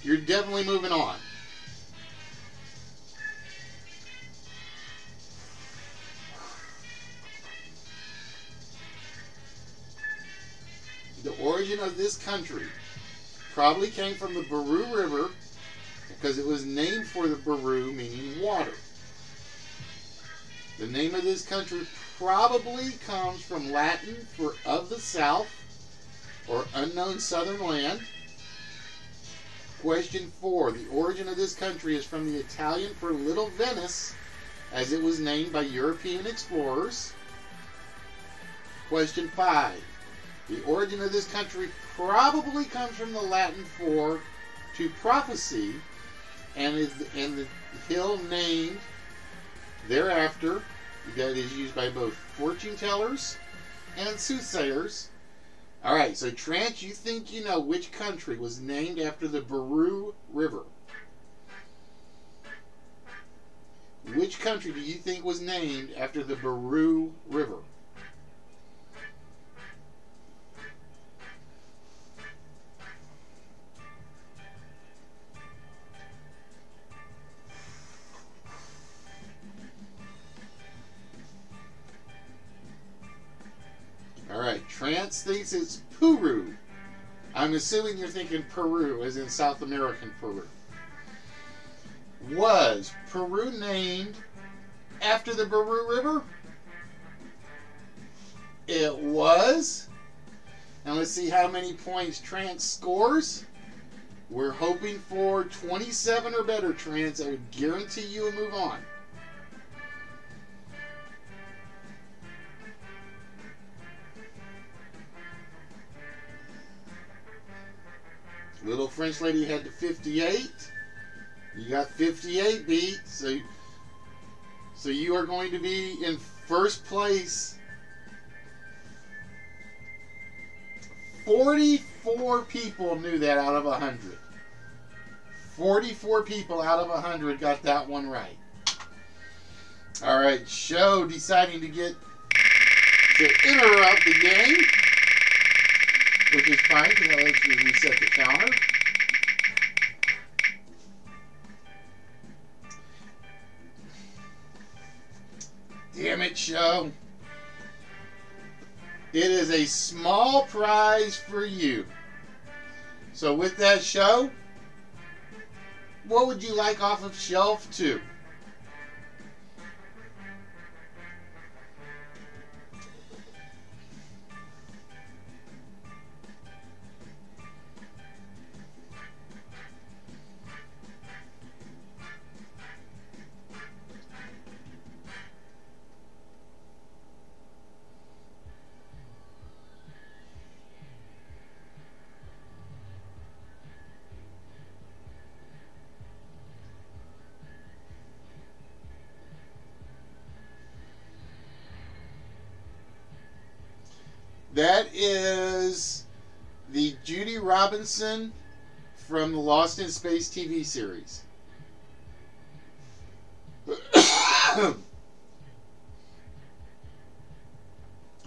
you're definitely moving on. The origin of this country probably came from the Biru River because it was named for the Biru, meaning water. The name of this country probably comes from Latin for of the south or unknown southern land. Question 4. The origin of this country is from the Italian for Little Venice, as it was named by European explorers. Question 5. The origin of this country probably comes from the Latin for to prophecy, and the hill named thereafter that is used by both fortune tellers and soothsayers. All right, so Trent, you think you know which country was named after the Baru River? Which country do you think was named after the Baru River? All right, Trance thinks it's Peru. I'm assuming you're thinking Peru, as in South American Peru. Was Peru named after the Baru River? It was. And let's see how many points Trance scores. We're hoping for 27 or better, Trance. I would guarantee you a move on. Little French lady had to 58. You got 58 beat, so you are going to be in first place. 44 people knew that out of 100. 44 people out of 100 got that one right. All right, Show deciding to interrupt the game, which is fine because that lets you reset the counter. Damn it, Show. It is a small prize for you. So with that, Show, what would you like off of shelf 2? That is the Judy Robinson from the Lost in Space TV series.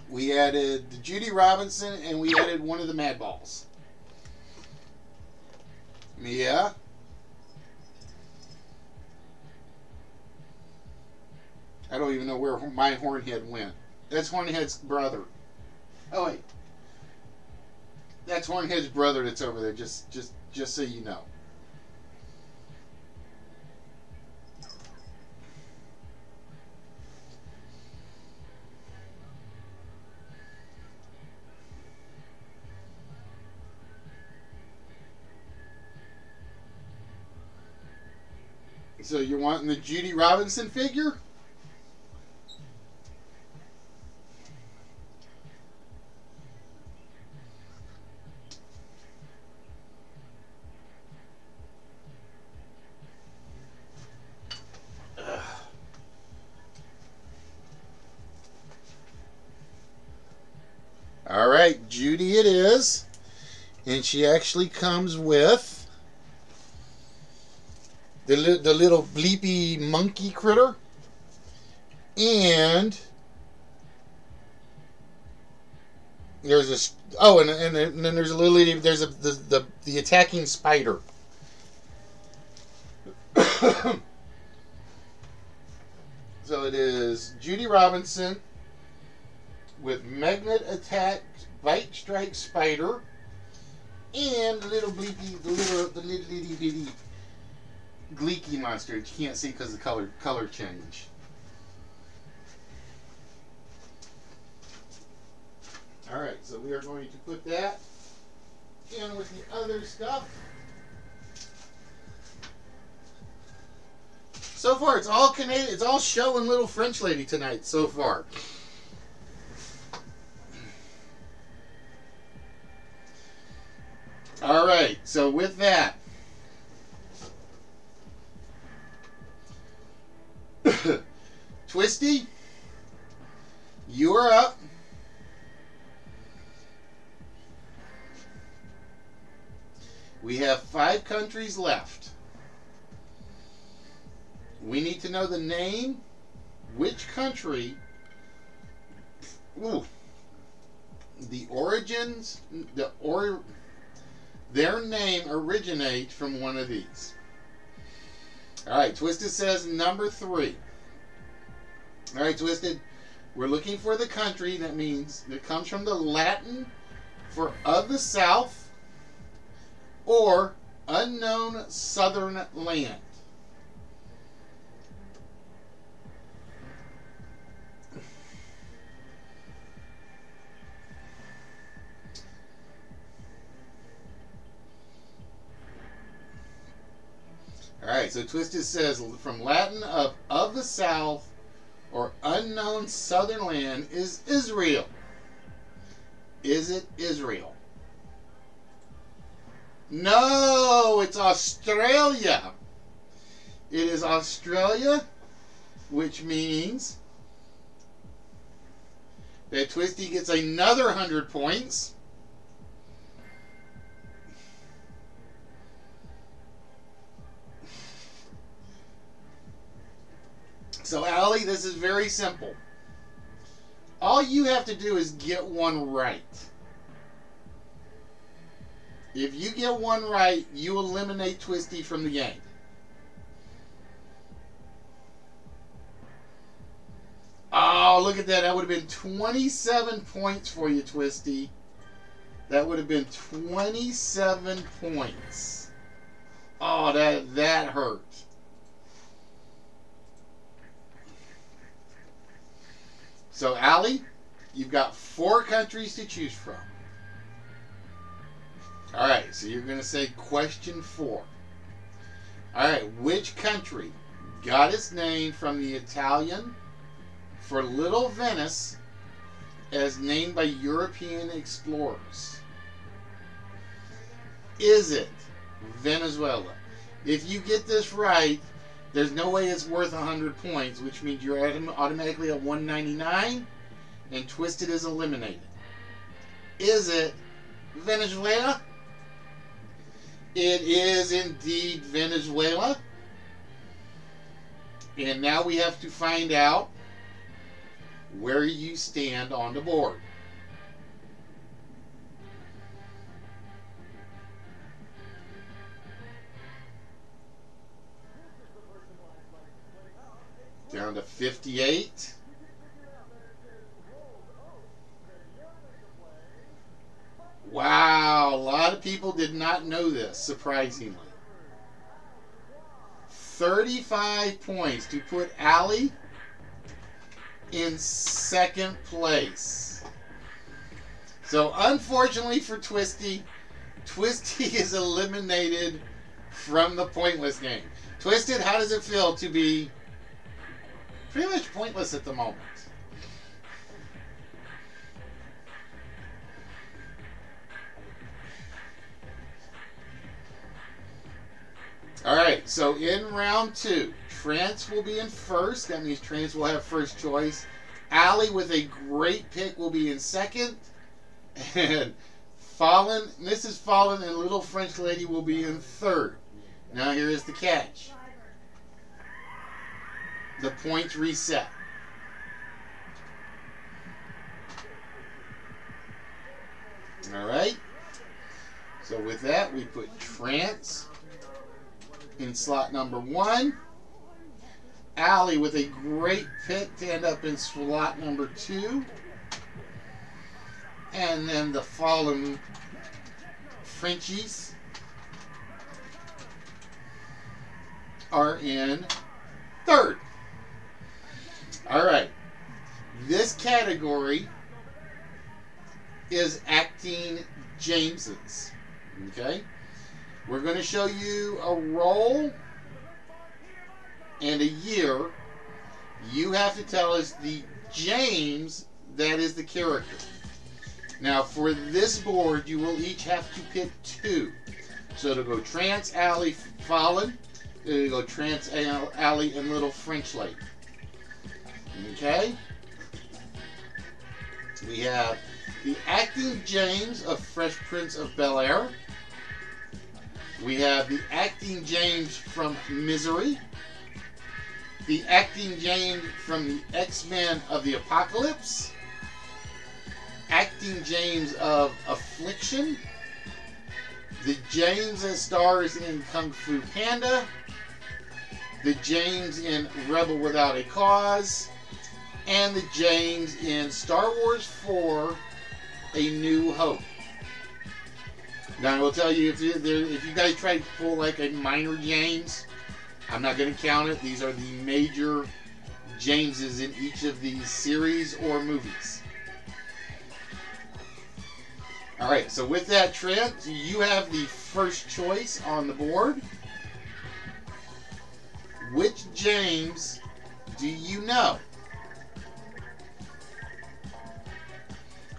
We added the Judy Robinson and we added one of the Madballs. Yeah. I don't even know where my Hornhead went. That's Hornhead's brother. Oh wait, that's Hornhead's brother that's over there. Just so you know. So you're wanting the Judy Robinson figure? All right, Judy it is. And she actually comes with the little bleepy monkey critter. And there's a... Oh, and then there's a little... There's the attacking spider. So it is Judy Robinson with magnet attack, bite strike spider, and the little bleepy, the little itty bitty gleeky monster that you can't see because of the color change. All right, so we are going to put that in with the other stuff. So far, it's all Canadian. It's all Show and Little French Lady tonight so far. All right, so with that, Twisty, you're up. We have 5 countries left. We need to know the name, which country, the origins, their name originates from one of these. Alright, Twisted says number 3. Alright, Twisted, we're looking for the country. That means it comes from the Latin for of the South or unknown southern land. Alright, so Twisted says from Latin of the South or unknown southern land is Israel. Is it Israel? No, it's Australia. It is Australia, which means that Twisty gets another 100 points. So, Allie, this is very simple. All you have to do is get one right. If you get one right, you eliminate Twisty from the game. Oh, look at that. That would have been 27 points for you, Twisty. That would have been 27 points. Oh, that hurt. So, Allie, you've got 4 countries to choose from. Alright, so you're going to say question 4. Alright, which country got its name from the Italian for Little Venice as named by European explorers? Is it Venezuela? If you get this right, there's no way it's worth 100 points, which means you're automatically at 199, and Twisted is eliminated. Is it Venezuela? It is indeed Venezuela. And now we have to find out where you stand on the board. Down to 58. Wow, a lot of people did not know this, surprisingly. 35 points to put Allie in 2nd place. So, unfortunately for Twisty, Twisty is eliminated from the pointless game. Twisted, how does it feel to be pretty much pointless at the moment? Alright, so in round 2, Trance will be in first. That means Trance will have first choice. Allie with a great pick will be in second. And Fallen, Mrs. Fallen and Little French Lady will be in third. Now here is the catch. The points reset. Alright. So with that, we put Trance in slot number 1. Allie with a great pick to end up in slot number 2. And then the Fallen Frenchies are in third. Alright. This category is acting Jameses. Okay? We're going to show you a role and a year. You have to tell us the James that is the character. Now, for this board, you will each have to pick 2. So it'll go Trance, Allie, Fallen. It'll go Trance, Allie, and Little French Lady. Okay? We have the acting James of Fresh Prince of Bel-Air. We have the acting James from Misery. The acting James from the X-Men of the Apocalypse. Acting James of Affliction. The James that stars in Kung Fu Panda. The James in Rebel Without a Cause. And the James in Star Wars 4, A New Hope. Now I will tell you, if you guys try to pull like a minor James, I'm not going to count it. These are the major Jameses in each of these series or movies. Alright, so with that, Trent, you have the first choice on the board. Which James do you know?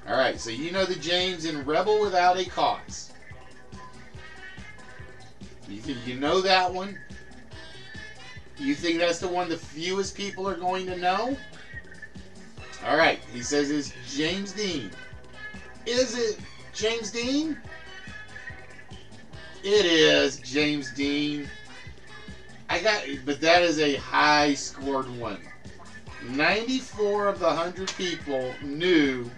Alright, so you know the James in Rebel Without a Cause. You know that one? You think that's the one the fewest people are going to know? Alright, he says it's James Dean. Is it James Dean? It is James Dean. But that is a high scored one. 94 of the 100 people knew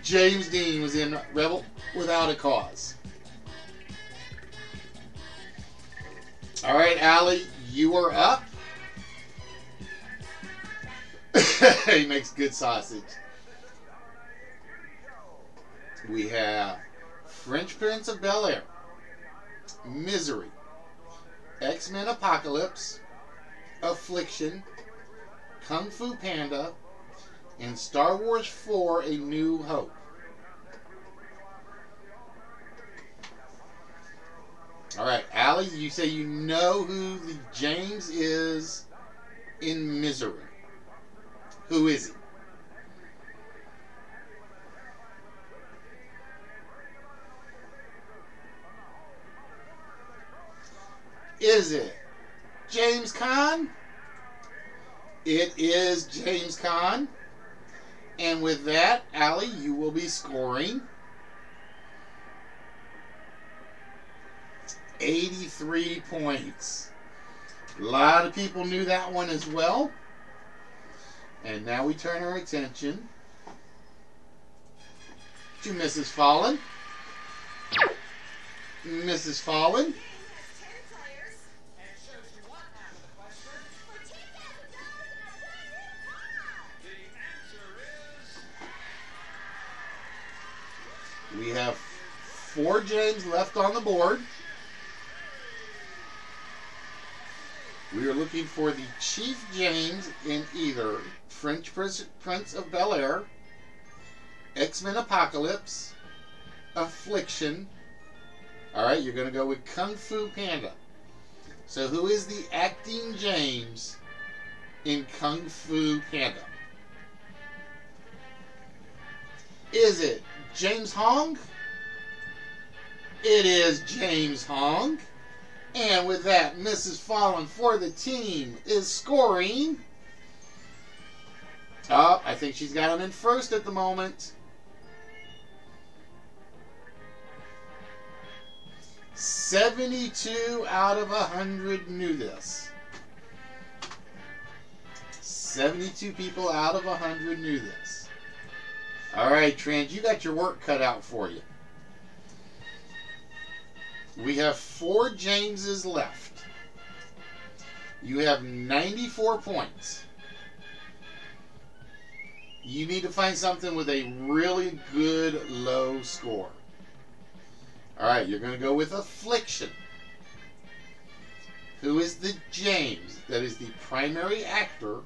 James Dean was in Rebel Without a Cause. Alright, Allie, you are up. He makes good sausage. We have French Prince of Bel-Air, Misery, X-Men Apocalypse, Affliction, Kung Fu Panda, and Star Wars 4, A New Hope. Alright, Allie, you say you know who the James is in Misery. Who is he? Is it James Caan? It is James Caan. And with that, Allie, you will be scoring 83 points. A lot of people knew that one as well. And now we turn our attention to Mrs. Fallen. Mrs. Fallen. We have 4 James left on the board. We are looking for the Chief James in either French Prince of Bel-Air, X-Men Apocalypse, Affliction. Alright, you're going to go with Kung Fu Panda. So who is the acting James in Kung Fu Panda? Is it James Hong? It is James Hong. And with that, Mrs. Fallen for the team is scoring. Oh, I think she's got him in first at the moment. 72 out of 100 knew this. 72 people out of 100 knew this. Alright, Trans, you got your work cut out for you. We have 4 Jameses left. You have 94 points. You need to find something with a really good low score. Alright, you're going to go with Affliction. Who is the James that is the primary actor,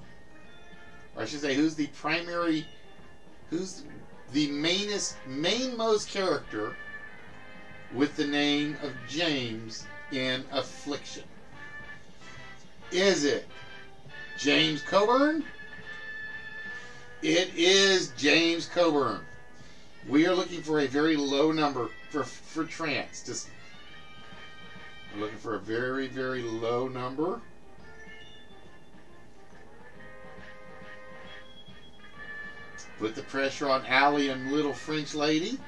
or I should say, who's the mainmost character with the name of James in Affliction? Is it James Coburn? It is James Coburn. We are looking for a very low number for Trance. I'm looking for a very, very low number. Put the pressure on Allie and Little French Lady.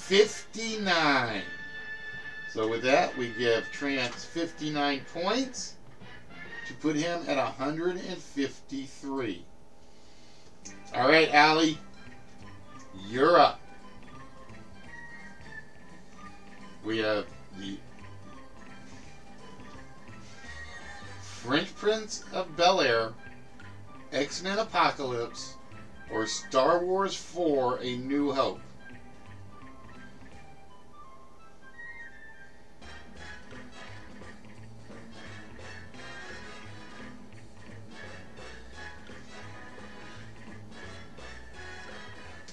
59. So with that, we give Trance 59 points to put him at 153. All right, Allie, you're up. We have the French Prince of Bel-Air, X-Men Apocalypse, or Star Wars 4: A New Hope.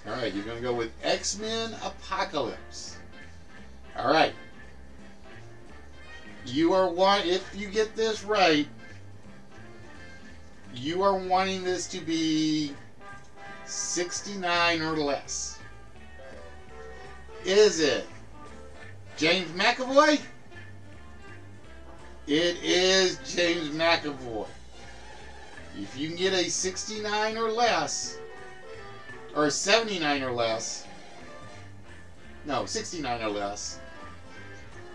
All right, you're going to go with X-Men Apocalypse. All right. You are if you get this right, you are wanting this to be 69 or less. Is it James McAvoy? It is James McAvoy. If you can get a 69 or less, or 79 or less, no, 69 or less.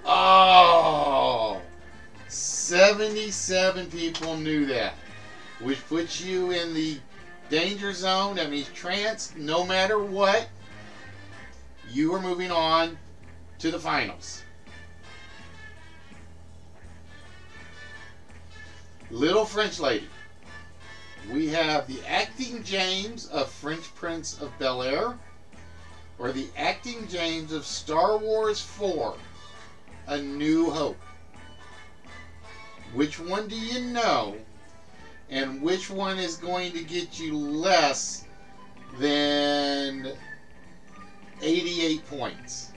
Oh, 77 people knew that, which puts you in the danger zone. That means Trance, no matter what, you are moving on to the finals. Little French Lady. We have the acting James of French Prince of Bel-Air, or the acting James of Star Wars 4: A New Hope. Which one do you know? And which one is going to get you less than 88 points?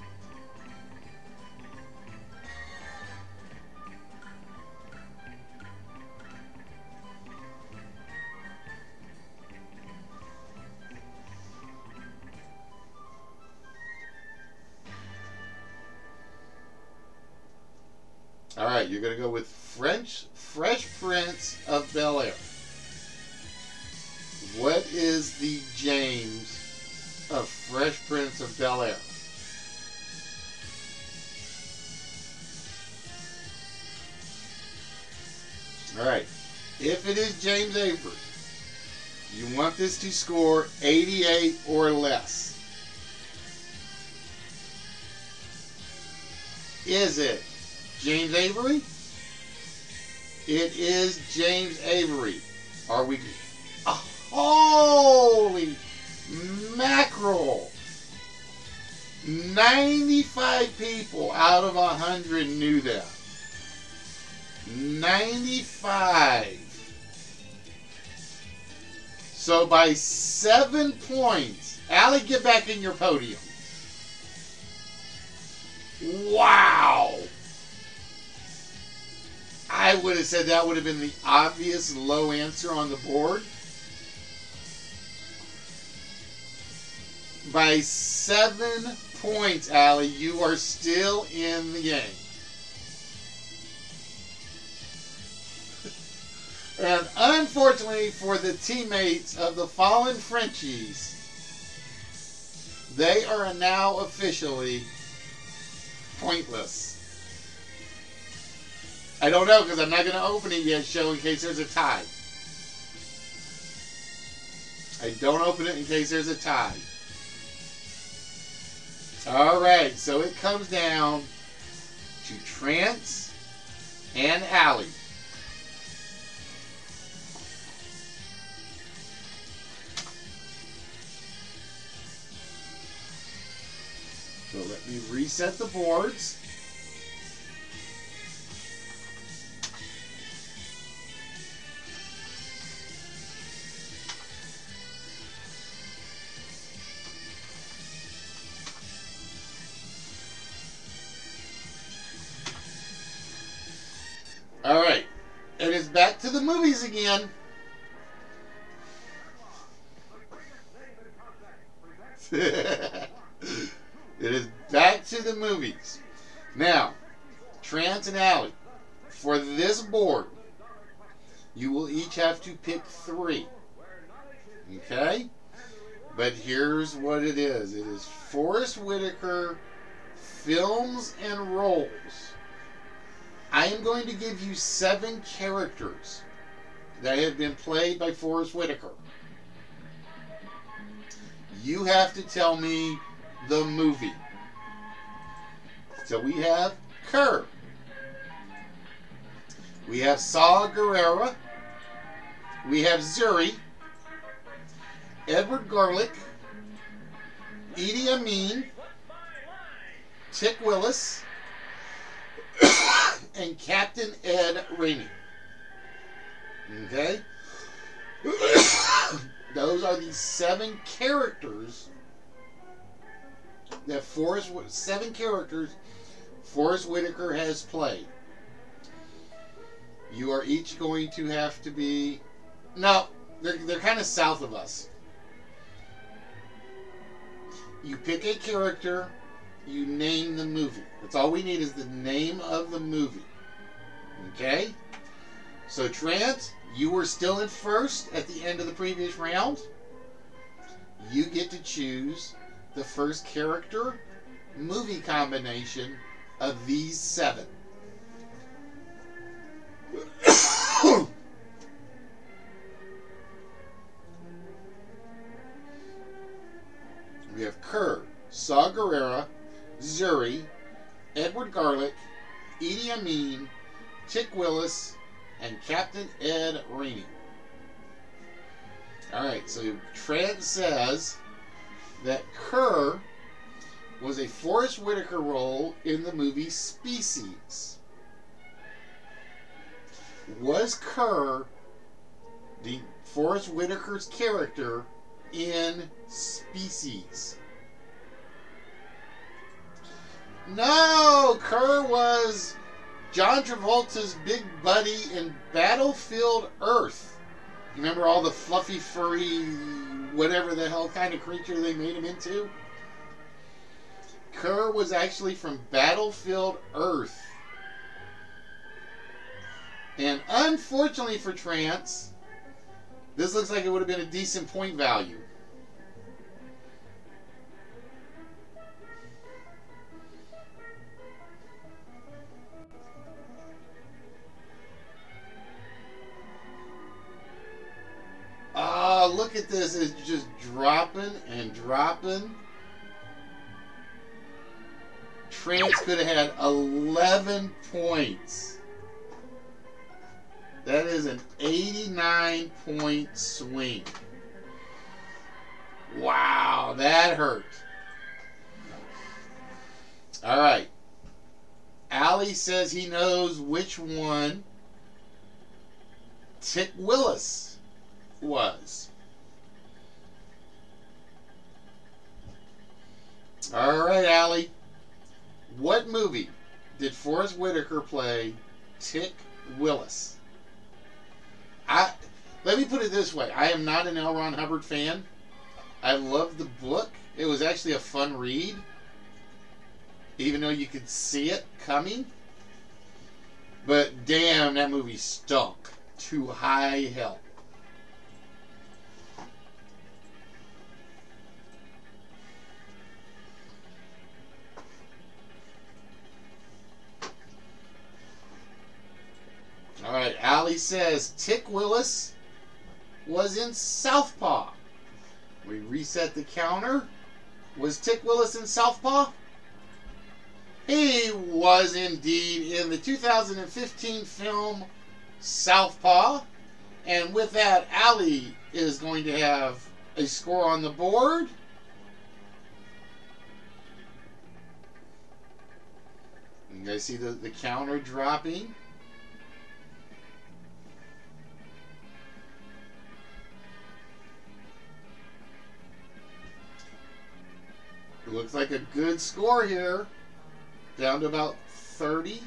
All right, you're going to go with Fresh Prince of Bel-Air. What is the James of Fresh Prince of Bel-Air? All right, if it is James Avery, you want this to score 88 or less. Is it James Avery? It is James Avery. Are we... Oh, holy mackerel! 95 people out of 100 knew that. 95. So by 7 points, Allie, get back in your podium. Wow! I would have said that would have been the obvious low answer on the board. By 7 points, Allie, you are still in the game. And unfortunately for the teammates of the fallen Frenchies, they are now officially pointless. I don't know, because I'm not going to open it yet, show in case there's a tie. I don't open it in case there's a tie. Alright, so it comes down to Trance and Allie. So let me reset the boards. Alright, and it's back to the movies again. It is back to the movies. Now, Trance and Allie, for this board, you will each have to pick 3. Okay? But here's what it is. It is Forrest Whitaker films and roles. I am going to give you 7 characters that have been played by Forrest Whitaker. You have to tell me the movie. So we have Kerr. We have Saw Gerrera. We have Zuri. Edward Garlick. Idi Amin. Tick Willis. And Captain Ed Rainey. Okay? Those are the 7 characters that Forrest Whitaker has played. You are each going to have to be... No, they're kind of south of us. You pick a character, you name the movie. That's all we need is the name of the movie. Okay? So Trent, you were still in first at the end of the previous round. You get to choose the first character movie combination of these 7. We have Kerr, Saw Gerrera, Zuri, Edward Garlick, Idi Amin, Tick Willis, and Captain Ed Rainey. Alright, so Trent says that Kerr was a Forrest Whitaker role in the movie Species. Was Kerr the Forrest Whitaker's character in Species? No! Kerr was John Travolta's big buddy in Battlefield Earth. Remember all the fluffy, furry, whatever the hell kind of creature they made him into? Kerr was actually from Battlefield Earth. And unfortunately for Trance, this looks like it would have been a decent point value. Oh, look at this. It's just dropping and dropping. Trance could have had 11 points. That is an 89-point swing. Wow, that hurt. All right. Allie says he knows which one Tick Willis was. All right, Allie. What movie did Forrest Whitaker play Tick Willis? Let me put it this way. I am not an L. Ron Hubbard fan. I loved the book. It was actually a fun read. Even though you could see it coming. But damn, that movie stunk to high hell. Alright, Allie says Tick Willis was in Southpaw. We reset the counter. Was Tick Willis in Southpaw? He was indeed in the 2015 film Southpaw. And with that, Allie is going to have a score on the board. You guys see the counter dropping? It looks like a good score here. Down to about 30.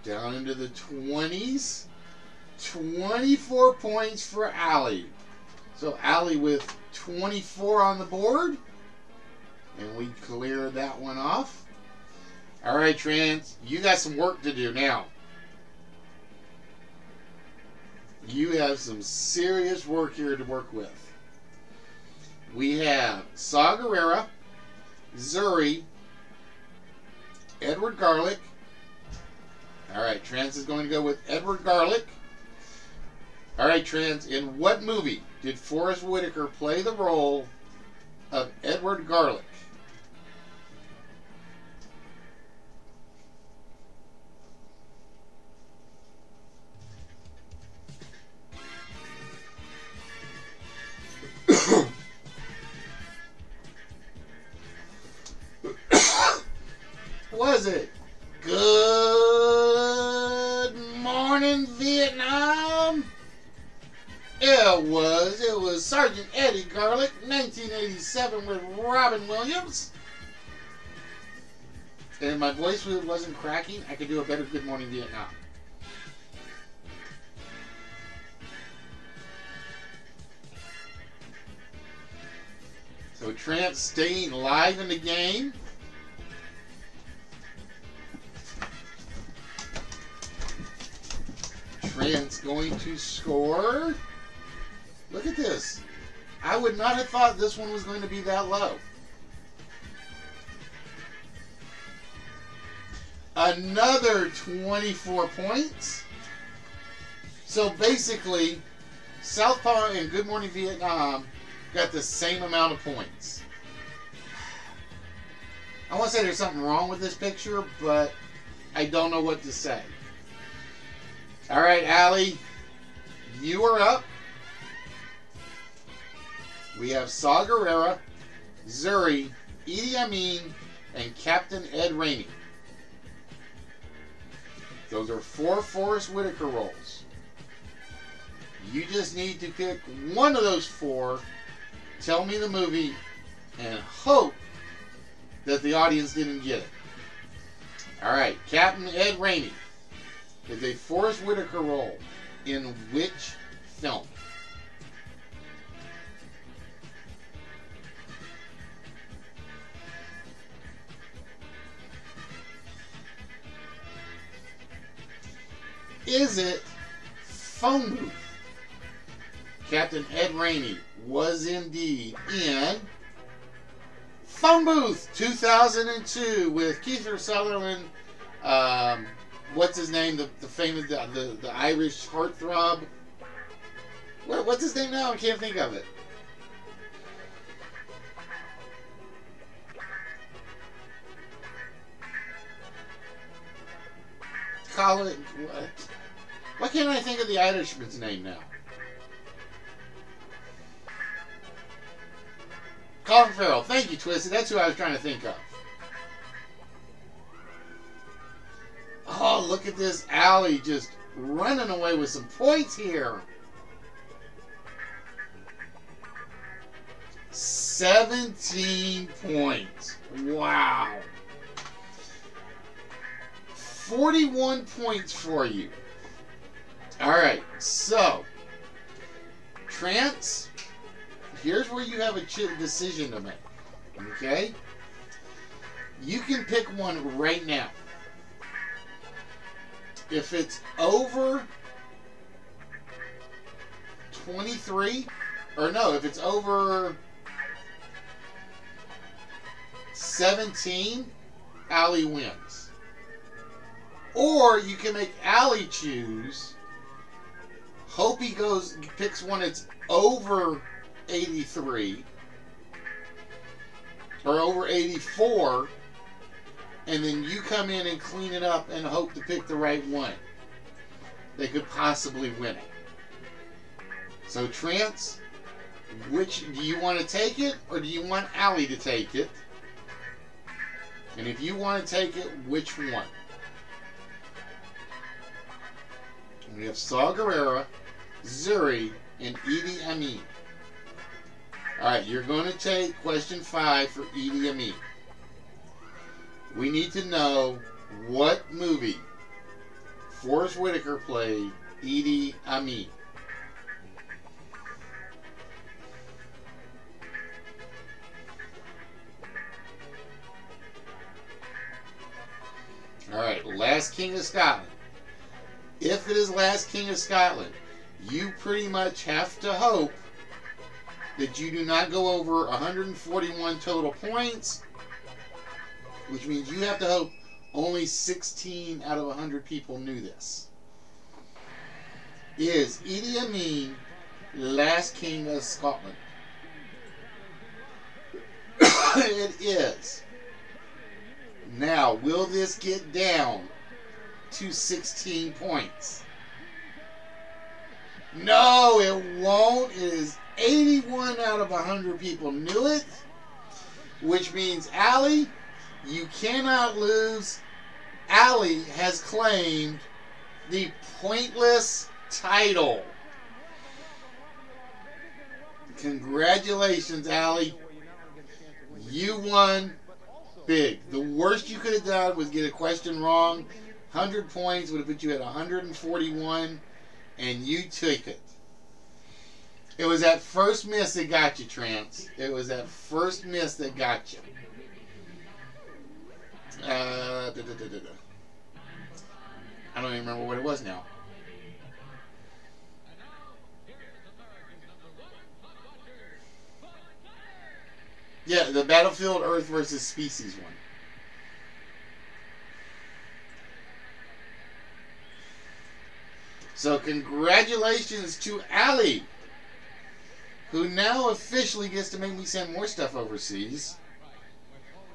Down into the 20s. 24 points for Allie. So Allie with 24 on the board. And we clear that one off. Alright, Trans, you got some work to do now. You have some serious work here to work with. We have Saw Gerrera, Zuri, Edward Garlick. All right, Trans is going to go with Edward Garlick. All right, Trans, in what movie did Forrest Whitaker play the role of Edward Garlick? Was it Good Morning Vietnam? It was Sergeant Eddie Garlick, 1987, with Robin Williams. And if my voice wasn't cracking, I could do a better Good Morning Vietnam. So Trent staying live in the game. Trent's going to score. Look at this. I would not have thought this one was going to be that low. Another 24 points. So basically, Southpaw and Good Morning Vietnam got the same amount of points. I want to say there's something wrong with this picture, but I don't know what to say. All right, Allie, you are up. We have Saw Gerrera, Zuri, Idi Amin, and Captain Ed Rainey. Those are 4 Forrest Whitaker roles. You just need to pick one of those 4, tell me the movie, and hope that the audience didn't get it. All right, Captain Ed Rainey is a Forrest Whitaker role in which film? Is it Phone Booth? Captain Ed Rainey was indeed in Phone Booth 2002 with Kiefer Sutherland. What's his name? The famous the Irish heartthrob. What's his name now? I can't think of it. Colin. What? Why can't I think of the Irishman's name now? Colin Farrell. Thank you, Twisted. That's who I was trying to think of. Oh, look at this Allie just running away with some points here. 17 points. Wow. 41 points for you. All right, so Trance, here's where you have a decision to make. Okay? You can pick one right now. If it's over 23, or no, if it's over 17, Allie wins. Or you can make Allie choose. Hope he picks one that's over 83 or over 84, and then you come in and clean it up and hope to pick the right one that could possibly win it. So Trance, which do you want to take it, or do you want Allie to take it? And if you want to take it, which one? We have Saw Gerrera, Zuri, and Idi Amin. Alright, you're going to take question 5 for Idi Amin. We need to know what movie Forrest Whitaker played Idi Amin. Alright, Last King of Scotland. If it is Last King of Scotland, you pretty much have to hope that you do not go over 141 total points, which means you have to hope only 16 out of 100 people knew this. Is Idi Amin last king of Scotland? It is. Now, will this get down to 16 points? No, it won't. It is 81 out of 100 people knew it, which means, Allie, you cannot lose. Allie has claimed the pointless title. Congratulations, Allie. You won big. The worst you could have done was get a question wrong. 100 points would have put you at 141, and you took it. It was that first miss that got you, Trance. It was that first miss that got you. I don't even remember what it was now. Yeah, the Battlefield Earth versus Species one. So congratulations to Allie, who now officially gets to make me send more stuff overseas,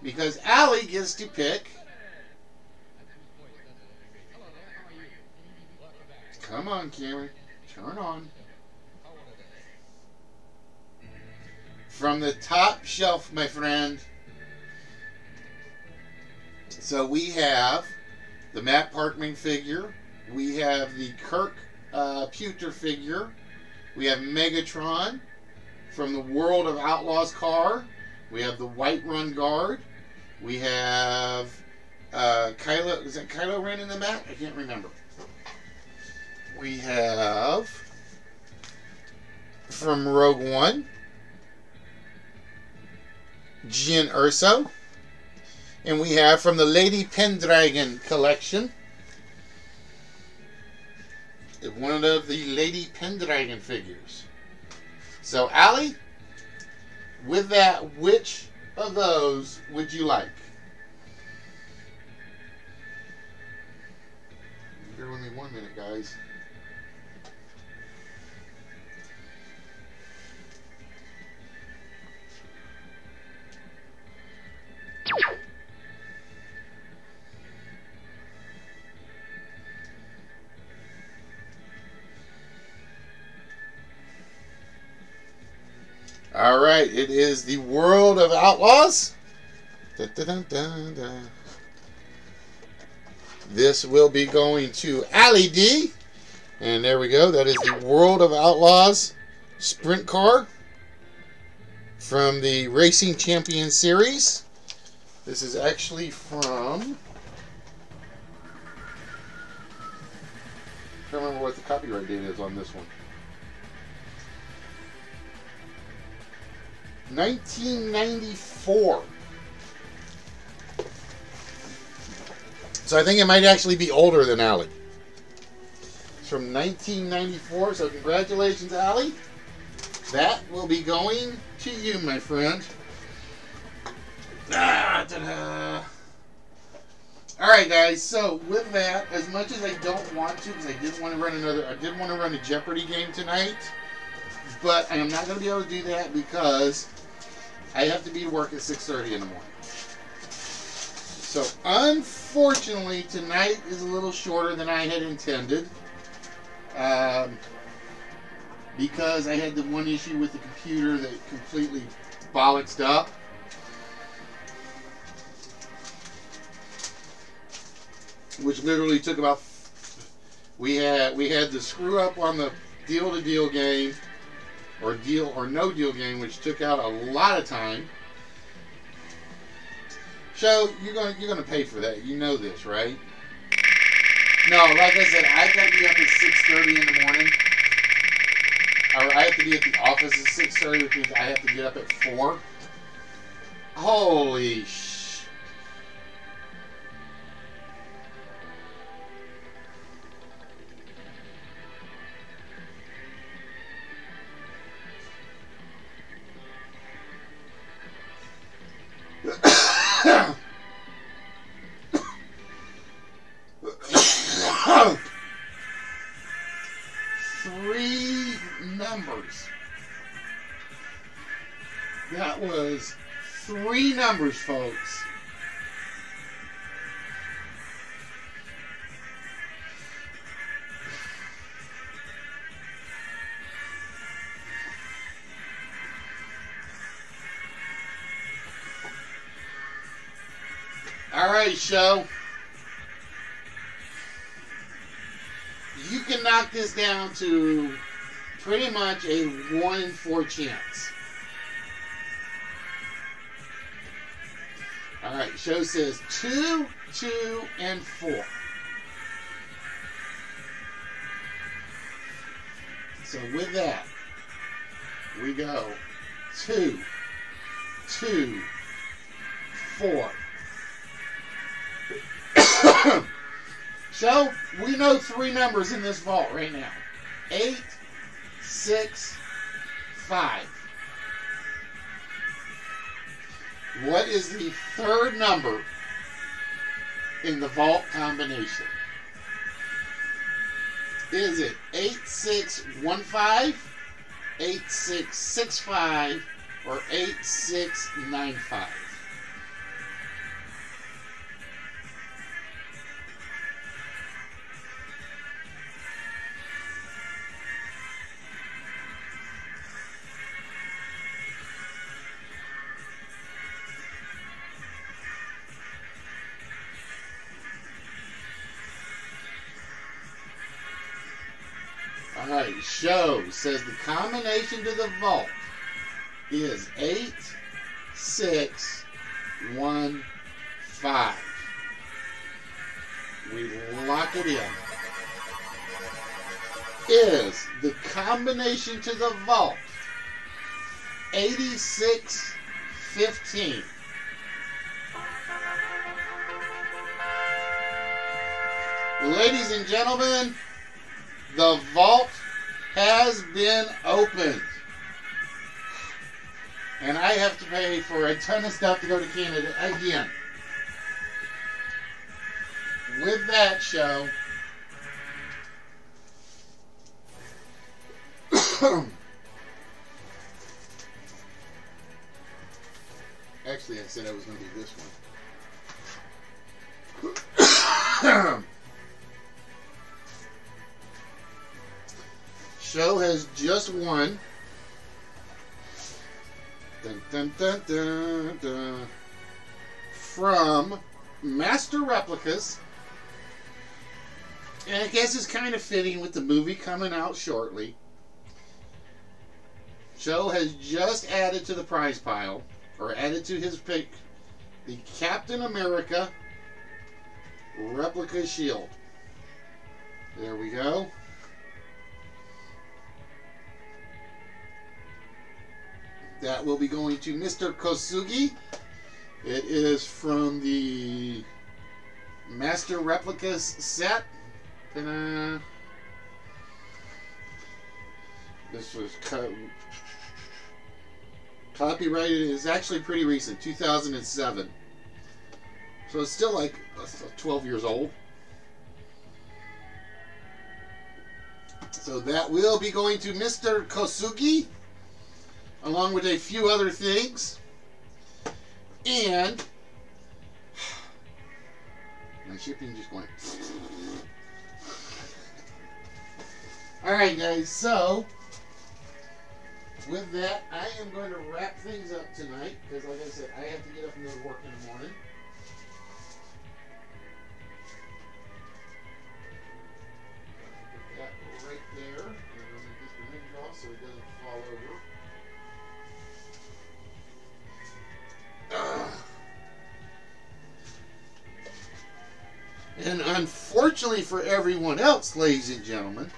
because Allie gets to pick. Come on, Cameron. Turn on. From the top shelf, my friend. So we have the Matt Parkman figure. We have the Kirk Pewter figure. We have Megatron from the World of Outlaws car. We have the White Run Guard. We have Kylo. Is that Kylo Ren in the back? I can't remember. We have from Rogue One, Jyn Erso. And we have from the Lady Pendragon collection, one of the Lady Pendragon figures. So, Allie, with that, which of those would you like? Bear with me 1 minute, guys. All right, it is the World of Outlaws. Da, da, da, da, da. This will be going to Allie D. And there we go. That is the World of Outlaws sprint car from the Racing Champion Series. This is actually from... I can't remember what the copyright date is on this one. 1994. So I think it might actually be older than Allie. It's from 1994, so congratulations, Allie. That will be going to you, my friend. Ta-da. All right, guys. So with that, as much as I don't want to, because I did want to run a Jeopardy game tonight, but I am not going to be able to do that because I have to be to work at 6:30 in the morning. So unfortunately, tonight is a little shorter than I had intended, because I had the one issue with the computer that completely bollocksed up. Which literally took about, we had the screw up on the deal to deal game, or deal or no deal game, which took out a lot of time. So you're gonna pay for that. You know this, right? No, like I said, I gotta be up at 6:30 in the morning, or I have to be at the office at 6:30, which means I have to get up at 4. Holy sh! That was 3 numbers, folks. All right, show. You can knock this down to pretty much a 1 in 4 chance. All right, show says 2, 2, and 4. So with that, we go 2, 2, 4. So, we know 3 numbers in this vault right now. 8, 6, 5. What is the 3rd number in the vault combination? Is it 8615, 8665, or 8695? Alright, show says the combination to the vault is 8, 6, 1, 5. We lock it in. Is the combination to the vault 8615? Ladies and gentlemen, the vault has been opened. And I have to pay for a ton of stuff to go to Canada again. With that, show, actually I said I was going to do this one. Show has just won. Dun, dun, dun, dun, dun. From Master Replicas. And I guess it's kind of fitting with the movie coming out shortly. Show has just added to the prize pile, or added to his pick, the Captain America replica shield. There we go. That will be going to Mr. Kosugi. It is from the Master Replicas set. Ta-da. This was copyrighted. It's actually pretty recent, 2007. So it's still like 12 years old. So that will be going to Mr. Kosugi, along with a few other things. And my shipping just went. Alright guys, so with that, I am going to wrap things up tonight, because like I said, I have to get up and go to work in the morning. Put that right there, and I'm going to get the hinge off so it doesn't fall over. And unfortunately for everyone else, ladies and gentlemen,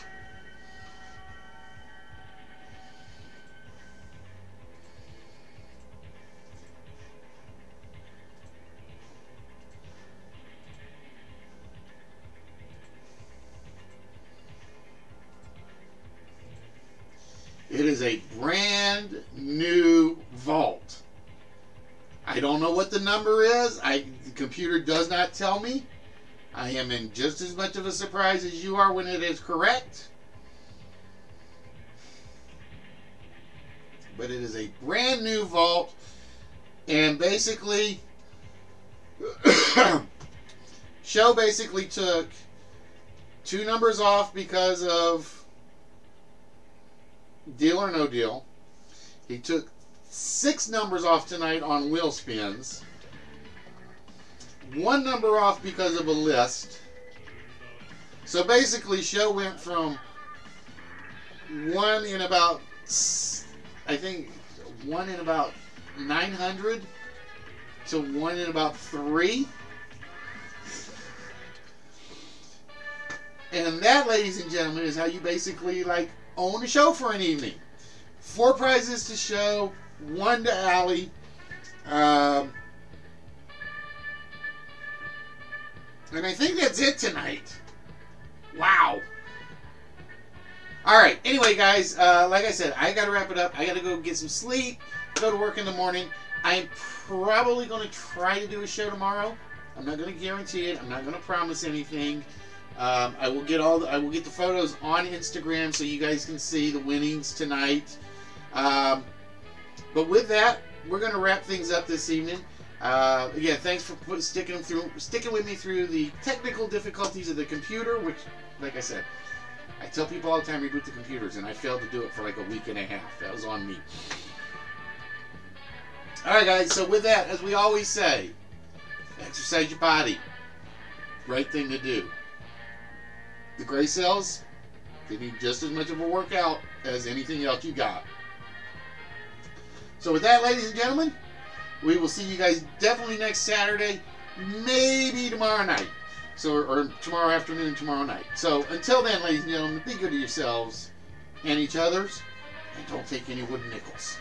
it is a brand new vault. I don't know what the number is. The computer does not tell me. I am in just as much of a surprise as you are when it is correct. but it is a brand new vault. And basically, Show basically took 2 numbers off because of Deal or No Deal. He took 6 numbers off tonight on wheel spins. 1 number off because of a list. So basically, Show went from 1 in about, I think, 1 in about 900 to 1 in about 3. And that, ladies and gentlemen, is how you basically like own a show for an evening. 4 prizes to Show, 1 to Allie. And I think that's it tonight. Wow. Alright, anyway, guys, like I said, I got to wrap it up. I got to go get some sleep, go to work in the morning. I'm probably going to try to do a show tomorrow. I'm not going to guarantee it. I'm not going to promise anything. I will get the photos on Instagram so you guys can see the winnings tonight. But with that, we're going to wrap things up this evening. Again, thanks for sticking with me through the technical difficulties of the computer, which, like I said, I tell people all the time, reboot the computers, and I failed to do it for like a week and a half. That was on me. Alright, guys, so with that, as we always say, exercise your body. Right thing to do. The gray cells, they need just as much of a workout as anything else you got. So with that, ladies and gentlemen, we will see you guys definitely next Saturday, maybe tomorrow night. So, or tomorrow afternoon, tomorrow night. So until then, ladies and gentlemen, be good to yourselves and each other's, and don't take any wooden nickels.